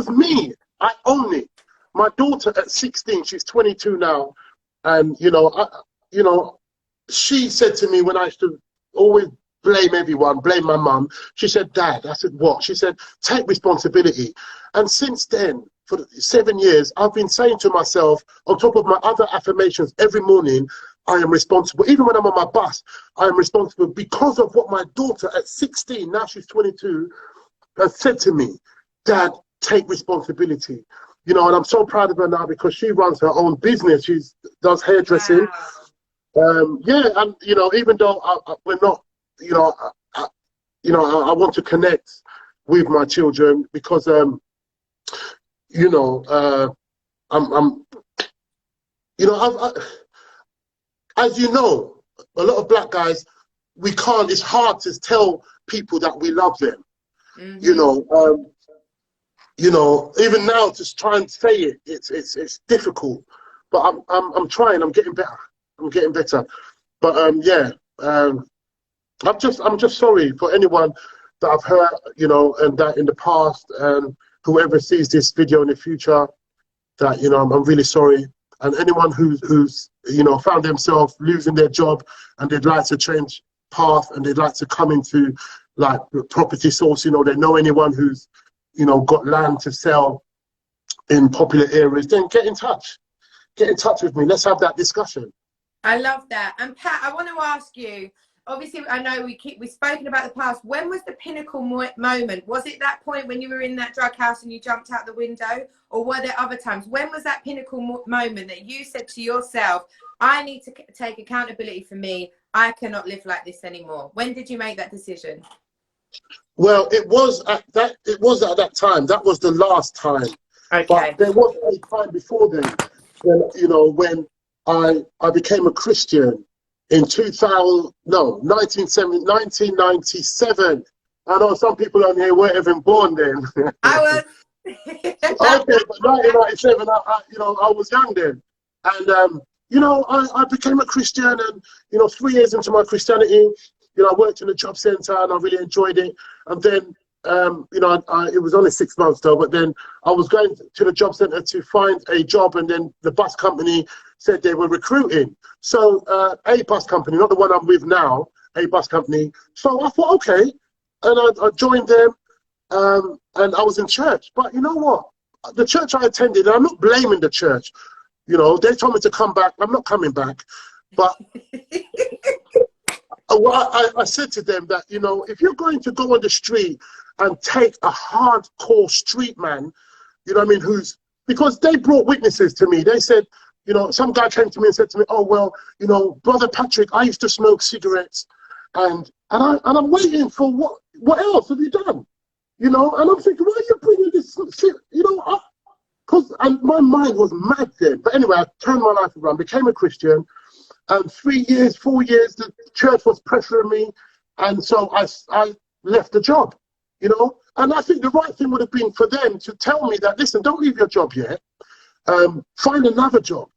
Speaker 2: me. I own it. My daughter at 16, she's 22 now, and you know, she said to me when I used to always blame everyone, blame my mum. She said, "Dad," I said, "What?" She said, "Take responsibility." And since then, for 7 years, I've been saying to myself, on top of my other affirmations every morning, I am responsible. Even when I'm on my bus, I am responsible because of what my daughter at 16, now she's 22, has said to me. Dad, take responsibility. You know, and I'm so proud of her now because she runs her own business. She does hairdressing. Wow. Yeah, and you know, even though we're not, you know, I want to connect with my children because, you know, I'm, you know, as you know, a lot of black guys, we can't. It's hard to tell people that we love them. Mm-hmm. You know, even now to try and say it, it's difficult. But I'm trying. I'm getting better. I'm getting better. But yeah, I'm just sorry for anyone that I've hurt, you know, and that in the past, and whoever sees this video in the future, that, you know, I'm really sorry. And anyone who's you know, found themselves losing their job and they'd like to change path and they'd like to come into like property source, you know, they know anyone who's, you know, got land to sell in popular areas, then get in touch. Get in touch with me. Let's have that discussion.
Speaker 1: I love that. And Pat, I want to ask you, obviously, I know we've spoken about the past. When was the pinnacle moment? Was it that point when you were in that drug house and you jumped out the window? Or were there other times? When was that pinnacle moment that you said to yourself, I need to take accountability for me. I cannot live like this anymore. When did you make that decision?
Speaker 2: Well, it was at that time. That was the last time.
Speaker 1: Okay.
Speaker 2: But there was a time before then, when, you know, when I became a Christian in 1997. I know some people on here weren't even born then.
Speaker 1: I was.
Speaker 2: Okay, but 1997, you know, I was young then, and you know, I became a Christian, and you know, 3 years into my Christianity, you know, I worked in a job center and I really enjoyed it. And then, you know, it was only 6 months though, but then I was going to the job center to find a job, and then the bus company said they were recruiting. So a bus company, not the one I'm with now, a bus company. So I thought, okay, and I joined them, and I was in church. But you know what? The church I attended, and I'm not blaming the church, you know, they told me to come back. I'm not coming back. But I said to them that, you know, if you're going to go on the street and take a hardcore street man, you know what I mean, because they brought witnesses to me. They said, you know, some guy came to me and said to me, oh, well, you know, Brother Patrick, I used to smoke cigarettes, and I'm waiting for what else have you done? You know, and I'm thinking, why are you bringing this shit, you know, because my mind was mad then. But anyway, I turned my life around, became a Christian. 3 years, 4 years, the church was pressuring me, and so I left the job, you know. And I think the right thing would have been for them to tell me that, listen, don't leave your job yet, find another job,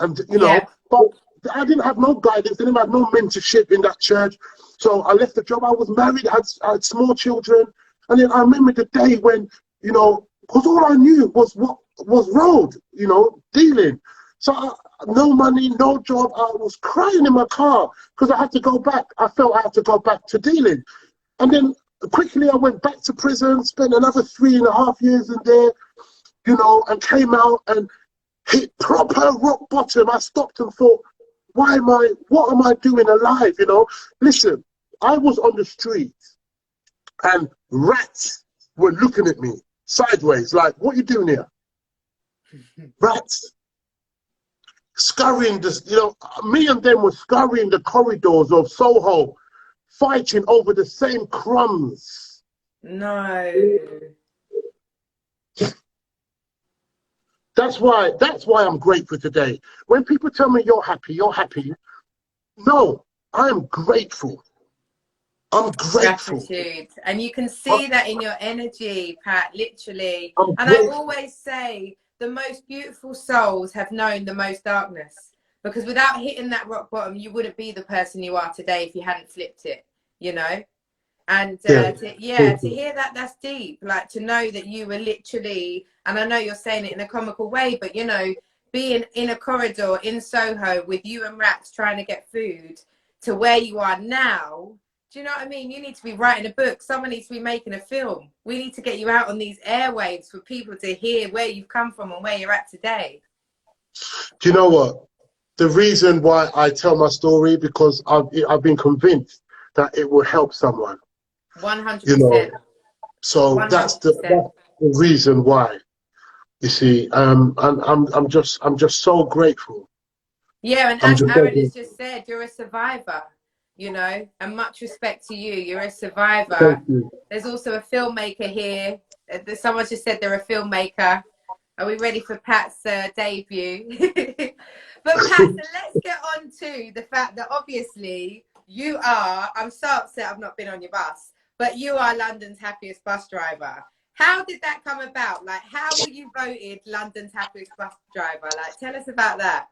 Speaker 2: and you know. Yeah. But I didn't have no guidance, didn't have no mentorship in that church, so I left the job. I was married, I had small children, and then I remember the day when, you know, because all I knew was what was road, you know, dealing. So no money, no job. I was crying in my car because I had to go back. I felt I had to go back to dealing. And then quickly I went back to prison, spent another 3.5 years in there, you know, and came out and hit proper rock bottom. I stopped and thought, what am I doing alive, you know? Listen, I was on the streets and rats were looking at me sideways, like, what are you doing here? Rats. Scurrying, this, me and them were scurrying the corridors of Soho, fighting over the same crumbs.
Speaker 1: No.
Speaker 2: That's why I'm grateful today. When people tell me you're happy, no, I'm grateful. I'm grateful.
Speaker 1: Gratitude. And you can see that in your energy, Pat, literally.
Speaker 2: I'm
Speaker 1: And
Speaker 2: grateful.
Speaker 1: I always say the most beautiful souls have known the most darkness, because without hitting that rock bottom, you wouldn't be the person you are today if you hadn't flipped it, And to hear that, that's deep. Like, to know that you were literally, and I know you're saying it in a comical way, but being in a corridor in Soho with you and rats trying to get food, to where you are now. Do you know what I mean? You need to be writing a book. Someone needs to be making a film. We need to get you out on these airwaves for people to hear where you've come from and where you're at today.
Speaker 2: Do you know what? The reason why I tell my story, because I've been convinced that it will help someone.
Speaker 1: 100%.
Speaker 2: So
Speaker 1: 100%.
Speaker 2: that's the reason why. You see, and I'm just so grateful.
Speaker 1: Yeah, and as Aaron has just said, you're a survivor. And much respect to you. You're a survivor. There's also a filmmaker here. Someone just said they're a filmmaker. Are we ready for Pat's debut? But Pat, so let's get on to the fact that obviously you are, I'm so upset I've not been on your bus, but you are London's happiest bus driver. How did that come about? Like, how were you voted London's happiest bus driver? Like, tell us about that.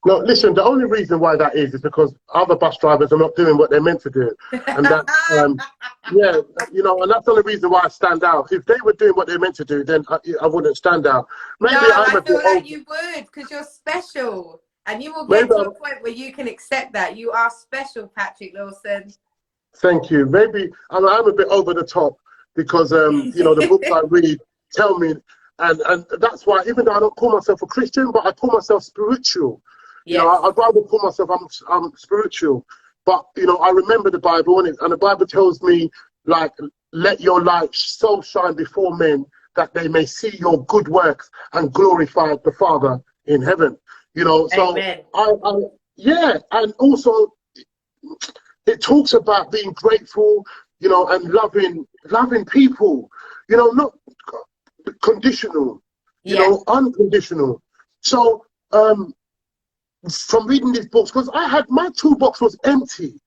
Speaker 2: No, listen, the only reason why that is because other bus drivers are not doing what they're meant to do. And that, and that's the only reason why I stand out. If they were doing what they're meant to do, then I wouldn't stand out. Maybe
Speaker 1: I feel like you would, because you're special. And you will get to a point where you can accept that. You are special, Patrick Lawson.
Speaker 2: Thank you. Maybe I'm a bit over the top because, the books I read tell me, and that's why, even though I don't call myself a Christian, but I call myself spiritual.
Speaker 1: Yes.
Speaker 2: I'd rather call myself I'm spiritual. But, I remember the Bible, and the Bible tells me, like, let your light so shine before men that they may see your good works and glorify the Father in heaven. So
Speaker 1: Amen.
Speaker 2: And also it talks about being grateful, and loving people, not conditional, unconditional. So from reading these books, because my toolbox was empty,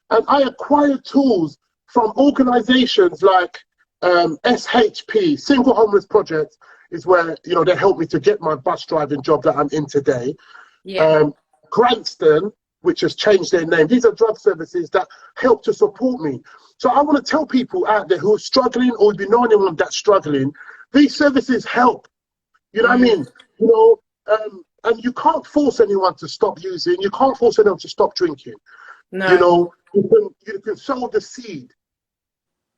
Speaker 2: and I acquired tools from organizations like SHP, Single Homeless Project, is where, they helped me to get my bus driving job that I'm in today.
Speaker 1: Yeah.
Speaker 2: Cranston, which has changed their name. These are drug services that help to support me. So I want to tell people out there who are struggling, or if you know anyone that's struggling, these services help. You know what I mean? And you can't force anyone to stop using. You can't force anyone to stop drinking.
Speaker 1: No.
Speaker 2: You can sow the seed,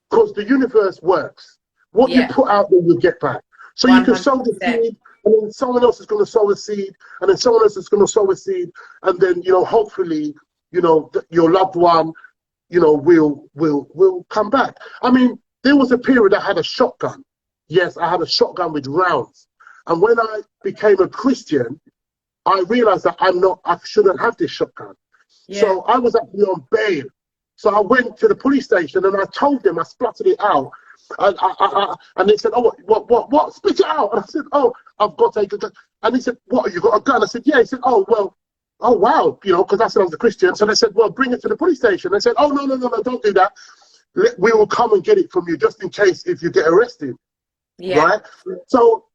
Speaker 2: because the universe works. What you put out there, you get back. So 100%. You can sow the seed, and then someone else is going to sow a seed, and then someone else is going to sow a seed, and then hopefully, your loved one, will come back. I mean, there was a period I had a shotgun. Yes, I had a shotgun with rounds, and when I became a Christian, I realized that I shouldn't have this shotgun. Yeah. So I was actually on bail. So I went to the police station and I told them, I spluttered it out. And they said, oh, what? Spit it out. And I said, oh, I've got a gun. And he said, what, you got a gun? I said, yeah. He said, oh, well, oh, wow, because I said I was a Christian. So they said, well, bring it to the police station. They said, oh, no, don't do that. We will come and get it from you just in case if you get arrested. Yeah. Right? So,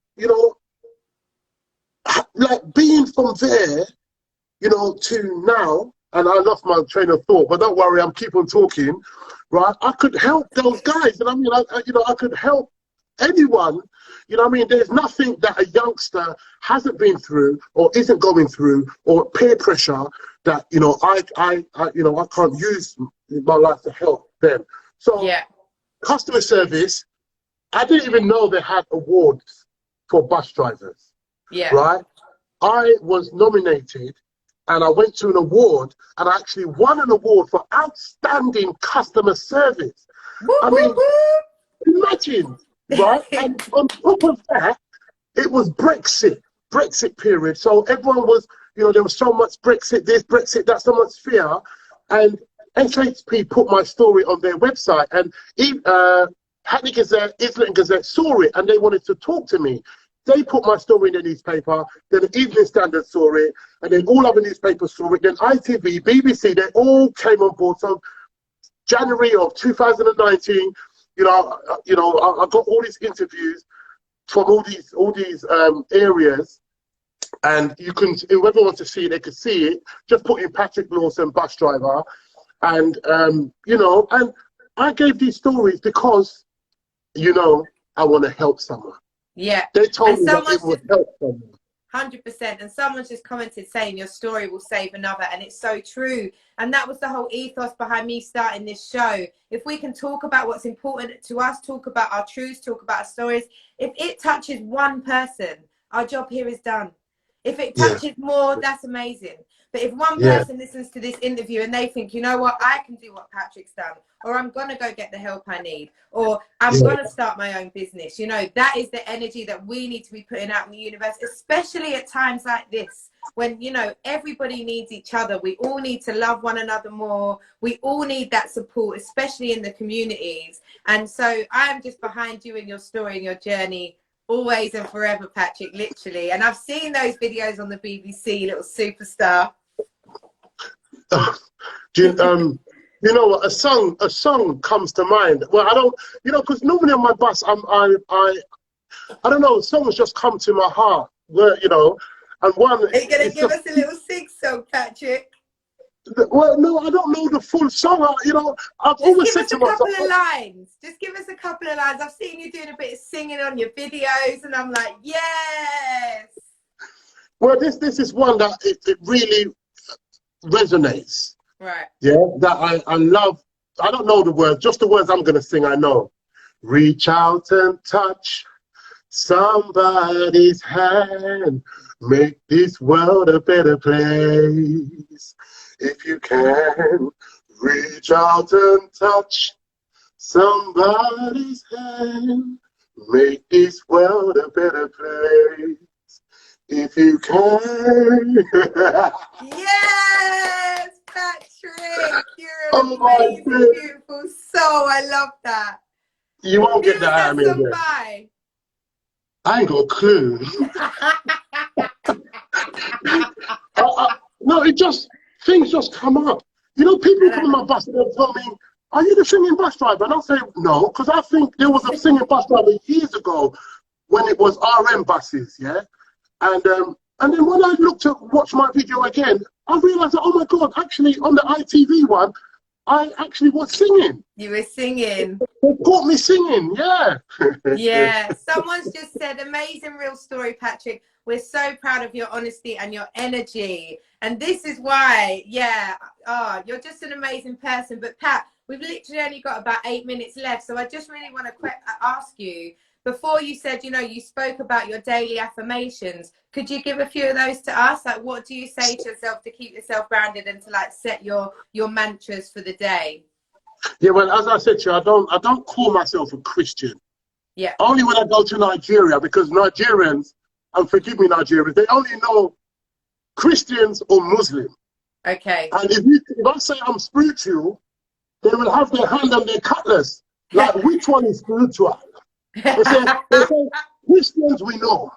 Speaker 2: like being from there, to now, and I lost my train of thought, but don't worry, I'm keep on talking, right? I could help those guys, and I mean, I could help anyone, I mean, there's nothing that a youngster hasn't been through or isn't going through, or peer pressure that, I can't use my life to help them. So, customer service, I didn't even know they had awards for bus drivers. Yeah. Right? I was nominated and I went to an award, and I actually won an award for outstanding customer service. I mean, imagine, right? And on top of that, it was Brexit period. So everyone was, you know, there was so much Brexit this, Brexit that, so much fear. And SHP put my story on their website, and Hackney Gazette, Islington Gazette saw it, and they wanted to talk to me. They put my story in the newspaper, then the Evening Standard saw it, and then all other newspapers saw it, then ITV, BBC, they all came on board. So January of 2019, I got all these interviews from all these areas, and you can, whoever wants to see it, they could see it. Just put in Patrick Lawson, bus driver, and and I gave these stories because, I want to help someone.
Speaker 1: Yeah.
Speaker 2: They told me that it would help someone.
Speaker 1: 100%. And someone's just commented saying your story will save another, and it's so true. And that was the whole ethos behind me starting this show. If we can talk about what's important to us, talk about our truths, talk about our stories, if it touches one person, our job here is done. If it touches more, that's amazing. But if one person listens to this interview and they think, you know what, I can do what Patrick's done, or I'm going to go get the help I need, or I'm going to start my own business, that is the energy that we need to be putting out in the universe, especially at times like this, when, everybody needs each other. We all need to love one another more. We all need that support, especially in the communities. And so I'm just behind you in your story and your journey, always and forever, Patrick, literally. And I've seen those videos on the BBC, little superstar.
Speaker 2: You know what? A song comes to mind. Well, I don't, because normally on my bus, I don't know. Songs just come to my heart. Where and one.
Speaker 1: Are you gonna give us a little sing song, Patrick?
Speaker 2: Well, no, I don't know the full song. I've always said to myself,
Speaker 1: just give us a couple of lines. Just give us a couple of lines. I've seen you doing a bit of singing on your videos, and I'm like, yes.
Speaker 2: Well, this is one that it really resonates.
Speaker 1: Right.
Speaker 2: Yeah, that I love. I don't know the words, just the words I'm gonna sing, I know. Reach out and touch somebody's hand. Make this world a better place. If you can, reach out and touch somebody's hand. Make this world a better place. If you can.
Speaker 1: Yes, Patrick, you're an amazing, beautiful soul. I love that.
Speaker 2: You won't get that out of me again. I ain't got a clue. No, things just come up. People come on my bus and they'll tell me, are you the singing bus driver? And I'll say, no, because I think there was a singing bus driver years ago when it was RM buses, yeah? And then when I looked to watch my video again, I realized that, oh my God, actually on the ITV one, I actually was singing.
Speaker 1: You were singing.
Speaker 2: They caught me singing, yeah.
Speaker 1: Yeah, someone's just said, amazing real story, Patrick. We're so proud of your honesty and your energy. And this is why, you're just an amazing person. But Pat, we've literally only got about 8 minutes left. So I just really want to ask you, before you said, you spoke about your daily affirmations. Could you give a few of those to us? Like, what do you say to yourself to keep yourself grounded and to set your mantras for the day?
Speaker 2: Yeah, well, as I said to you, I don't call myself a Christian.
Speaker 1: Yeah.
Speaker 2: Only when I go to Nigeria, because Nigerians, and forgive me, Nigerians, they only know Christians or Muslim.
Speaker 1: Okay.
Speaker 2: And if I say I'm spiritual, they will have their hand on their cutlass. Like, which one is spiritual? They say Christians we know,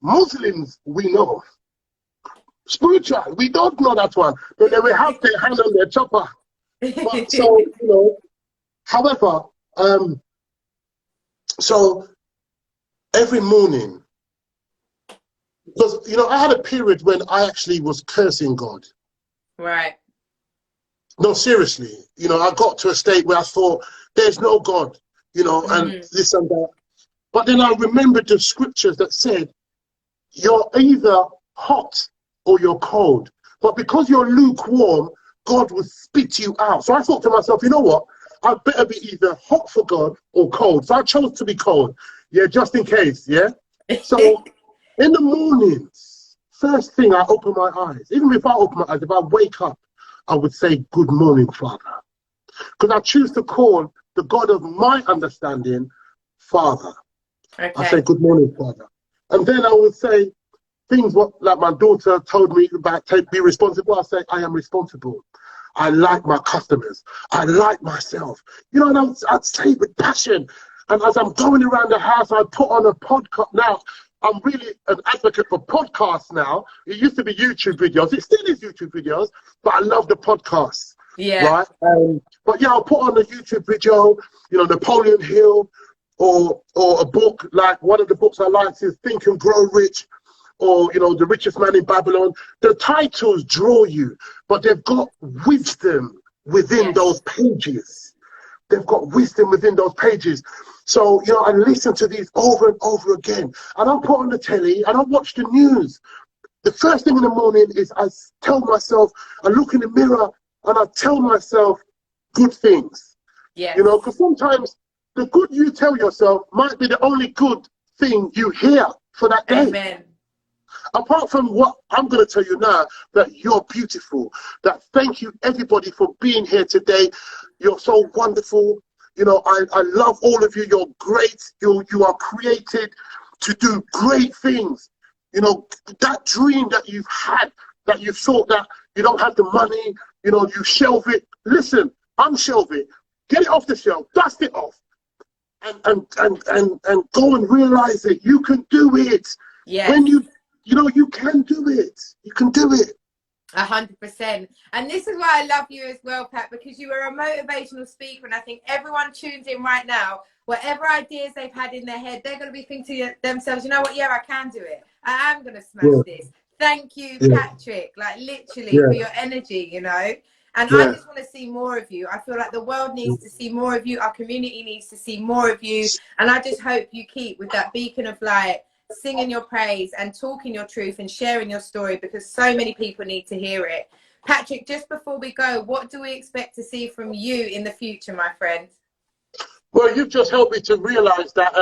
Speaker 2: Muslims we know, spiritual we don't know that one. But they will have their hand on their chopper. But, so however, so every morning, because I had a period when I actually was cursing God.
Speaker 1: Right.
Speaker 2: No, seriously. I got to a state where I thought there's no God. And this and that. But then I remembered the scriptures that said, you're either hot or you're cold. But because you're lukewarm, God will spit you out. So I thought to myself, you know what? I better be either hot for God or cold. So I chose to be cold. Yeah, just in case, yeah? So in the mornings, first thing I open my eyes, even if I open my eyes, if I wake up, I would say, good morning, Father. Because I choose to call the God of my understanding, Father.
Speaker 1: Okay.
Speaker 2: I say, good morning, Father. And then I would say things like my daughter told me about be responsible. I say, I am responsible. I like my customers. I like myself. You know, and I'd say it with passion. And as I'm going around the house, I put on a podcast. Now, I'm really an advocate for podcasts now. It used to be YouTube videos. It still is YouTube videos, but I love the podcasts.
Speaker 1: Yeah.
Speaker 2: Right? But yeah, I'll put on a YouTube video, you know, Napoleon Hill, or a book. Like one of the books I like is Think and Grow Rich, or, you know, The Richest Man in Babylon. The titles draw you, but they've got wisdom within those pages. They've got wisdom within those pages. So, you know, I listen to these over and over again. And I'll put on the telly and I'll watch the news. The first thing in the morning is I tell myself, I look in the mirror and I tell myself good things.
Speaker 1: Yeah.
Speaker 2: You know, because sometimes the good you tell yourself might be the only good thing you hear for that day.
Speaker 1: Amen.
Speaker 2: Apart from what I'm going to tell you now, that you're beautiful, that thank you everybody for being here today. You're so wonderful. You know, I love all of you. You're great. You are created to do great things. You know, that dream that you've had, that you thought that you don't have the money, you know, you shelve it. Listen, unshelve it. Get it off the shelf. Dust it off. And go and realize that you can do it.
Speaker 1: Yeah.
Speaker 2: When you know, you can do it. You can do it.
Speaker 1: 100%. And this is why I love you as well, Pat, because you are a motivational speaker. And I think everyone tunes in right now, whatever ideas they've had in their head, they're going to be thinking to themselves, you know what? Yeah, I can do it. I am going to smash this. Thank you, Patrick, like literally for your energy, you know. And I just want to see more of you. I feel like the world needs to see more of you. Our community needs to see more of you. And I just hope you keep with that beacon of light, singing your praise and talking your truth and sharing your story, because so many people need to hear it. Patrick, just before we go, what do we expect to see from you in the future, my friend?
Speaker 2: Well, you've just helped me to realize that,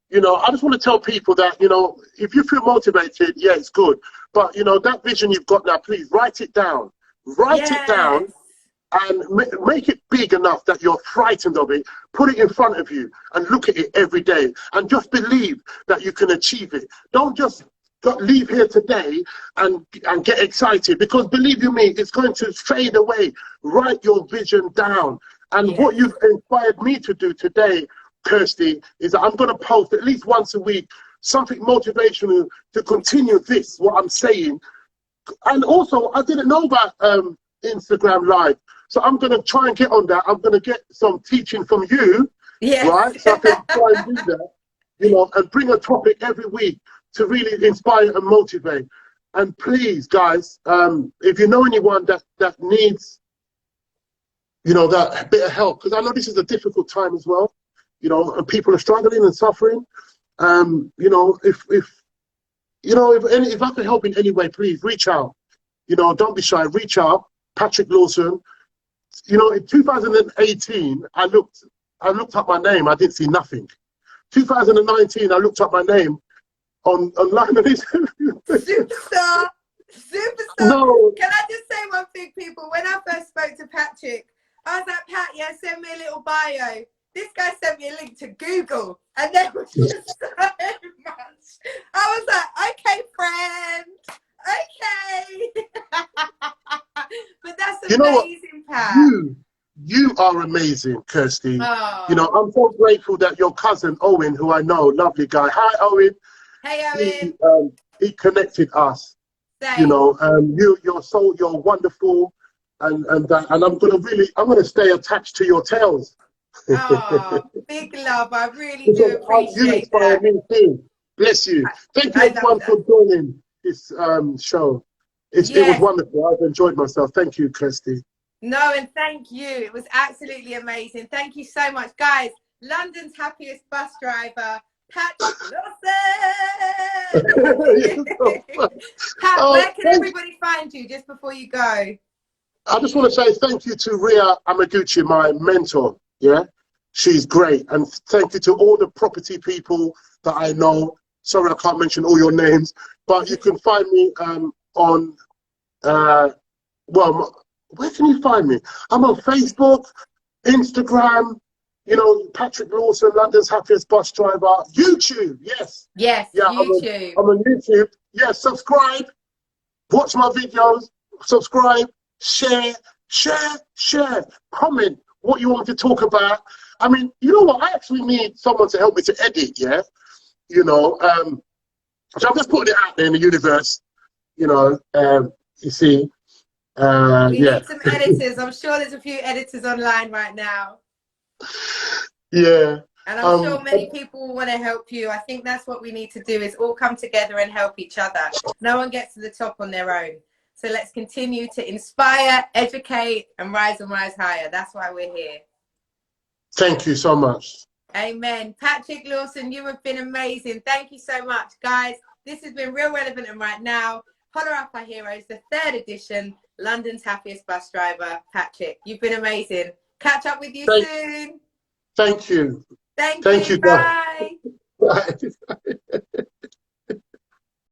Speaker 2: you know, I just want to tell people that, you know, if you feel motivated, yeah, it's good. But, you know, that vision you've got now, please write it down. Write it down and make it big enough that you're frightened of it. Put it in front of you and look at it every day and just believe that you can achieve it. Don't just leave here today and get excited, because believe you me, it's going to fade away. Write your vision down. And what you've inspired me to do today, Kirsty, is that I'm going to post at least once a week something motivational to continue this, what I'm saying. And also, I didn't know about Instagram Live. So I'm going to try and get on that. I'm going to get some teaching from you, right? So I can try and do that, you know, and bring a topic every week to really inspire and motivate. And please, guys, if you know anyone that needs, you know, that bit of help, because I know this is a difficult time as well, you know, and people are struggling and suffering. You know, if I can help in any way, please reach out. You know, don't be shy. Reach out, Patrick Lawson. You know, in 2018, I looked up my name. I didn't see nothing. 2019, I looked up my name online.
Speaker 1: Superstar.
Speaker 2: No.
Speaker 1: Can I just say one thing, people? When I first spoke to Patrick, I was like, Pat, yeah, send me a little bio. This guy sent me a link to Google, and there was just so much. I was like, okay, friend, okay. But that's amazing, Pat.
Speaker 2: You are amazing, Kirsty.
Speaker 1: Oh.
Speaker 2: You know, I'm so grateful that your cousin Owen, who I know, lovely guy. Hi, Owen.
Speaker 1: Hey, Owen.
Speaker 2: He connected us.
Speaker 1: Same.
Speaker 2: You know, you're wonderful, and I'm gonna stay attached to your tales.
Speaker 1: Oh, big love. I really do appreciate that.
Speaker 2: Me too. Bless you. Thank you everyone for joining this show. It was wonderful. I've enjoyed myself. Thank you, Kirsty.
Speaker 1: No, and thank you. It was absolutely amazing. Thank you so much, guys. London's happiest bus driver, Patrick Lawson. Pat, where can everybody find you just before you go?
Speaker 2: I just want to say thank you to Ria Amaguchi, my mentor. Yeah, she's great. And thank you to all the property people that I know. Sorry, I can't mention all your names, but you can find me on, well, where can you find me? I'm on Facebook, Instagram, you know, Patrick Lawson, London's Happiest Bus Driver, YouTube, yes.
Speaker 1: Yes,
Speaker 2: Yeah,
Speaker 1: YouTube.
Speaker 2: I'm on YouTube. Yes, subscribe, watch my videos, subscribe, share, comment what you want me to talk about. I mean, you know what? I actually need someone to help me to edit, yeah? You know, so I'm just putting it out there in the universe, you know, you see.
Speaker 1: We
Speaker 2: Yeah.
Speaker 1: need some editors. I'm sure there's a few editors online right now.
Speaker 2: Yeah.
Speaker 1: And I'm sure many people will want to help you. I think that's what we need to do, is all come together and help each other. No one gets to the top on their own. So let's continue to inspire, educate, and rise higher. That's why we're here.
Speaker 2: Thank you so much.
Speaker 1: Amen. Patrick Lawson, you have been amazing. Thank you so much, guys. This has been Real Relevant and Right Now. Holler Up Our Heroes, the 3rd edition, London's Happiest Bus Driver. Patrick, you've been amazing. Catch up with you soon.
Speaker 2: Thank you.
Speaker 1: Thank you.
Speaker 2: Bye.
Speaker 1: Bye.
Speaker 2: Bye.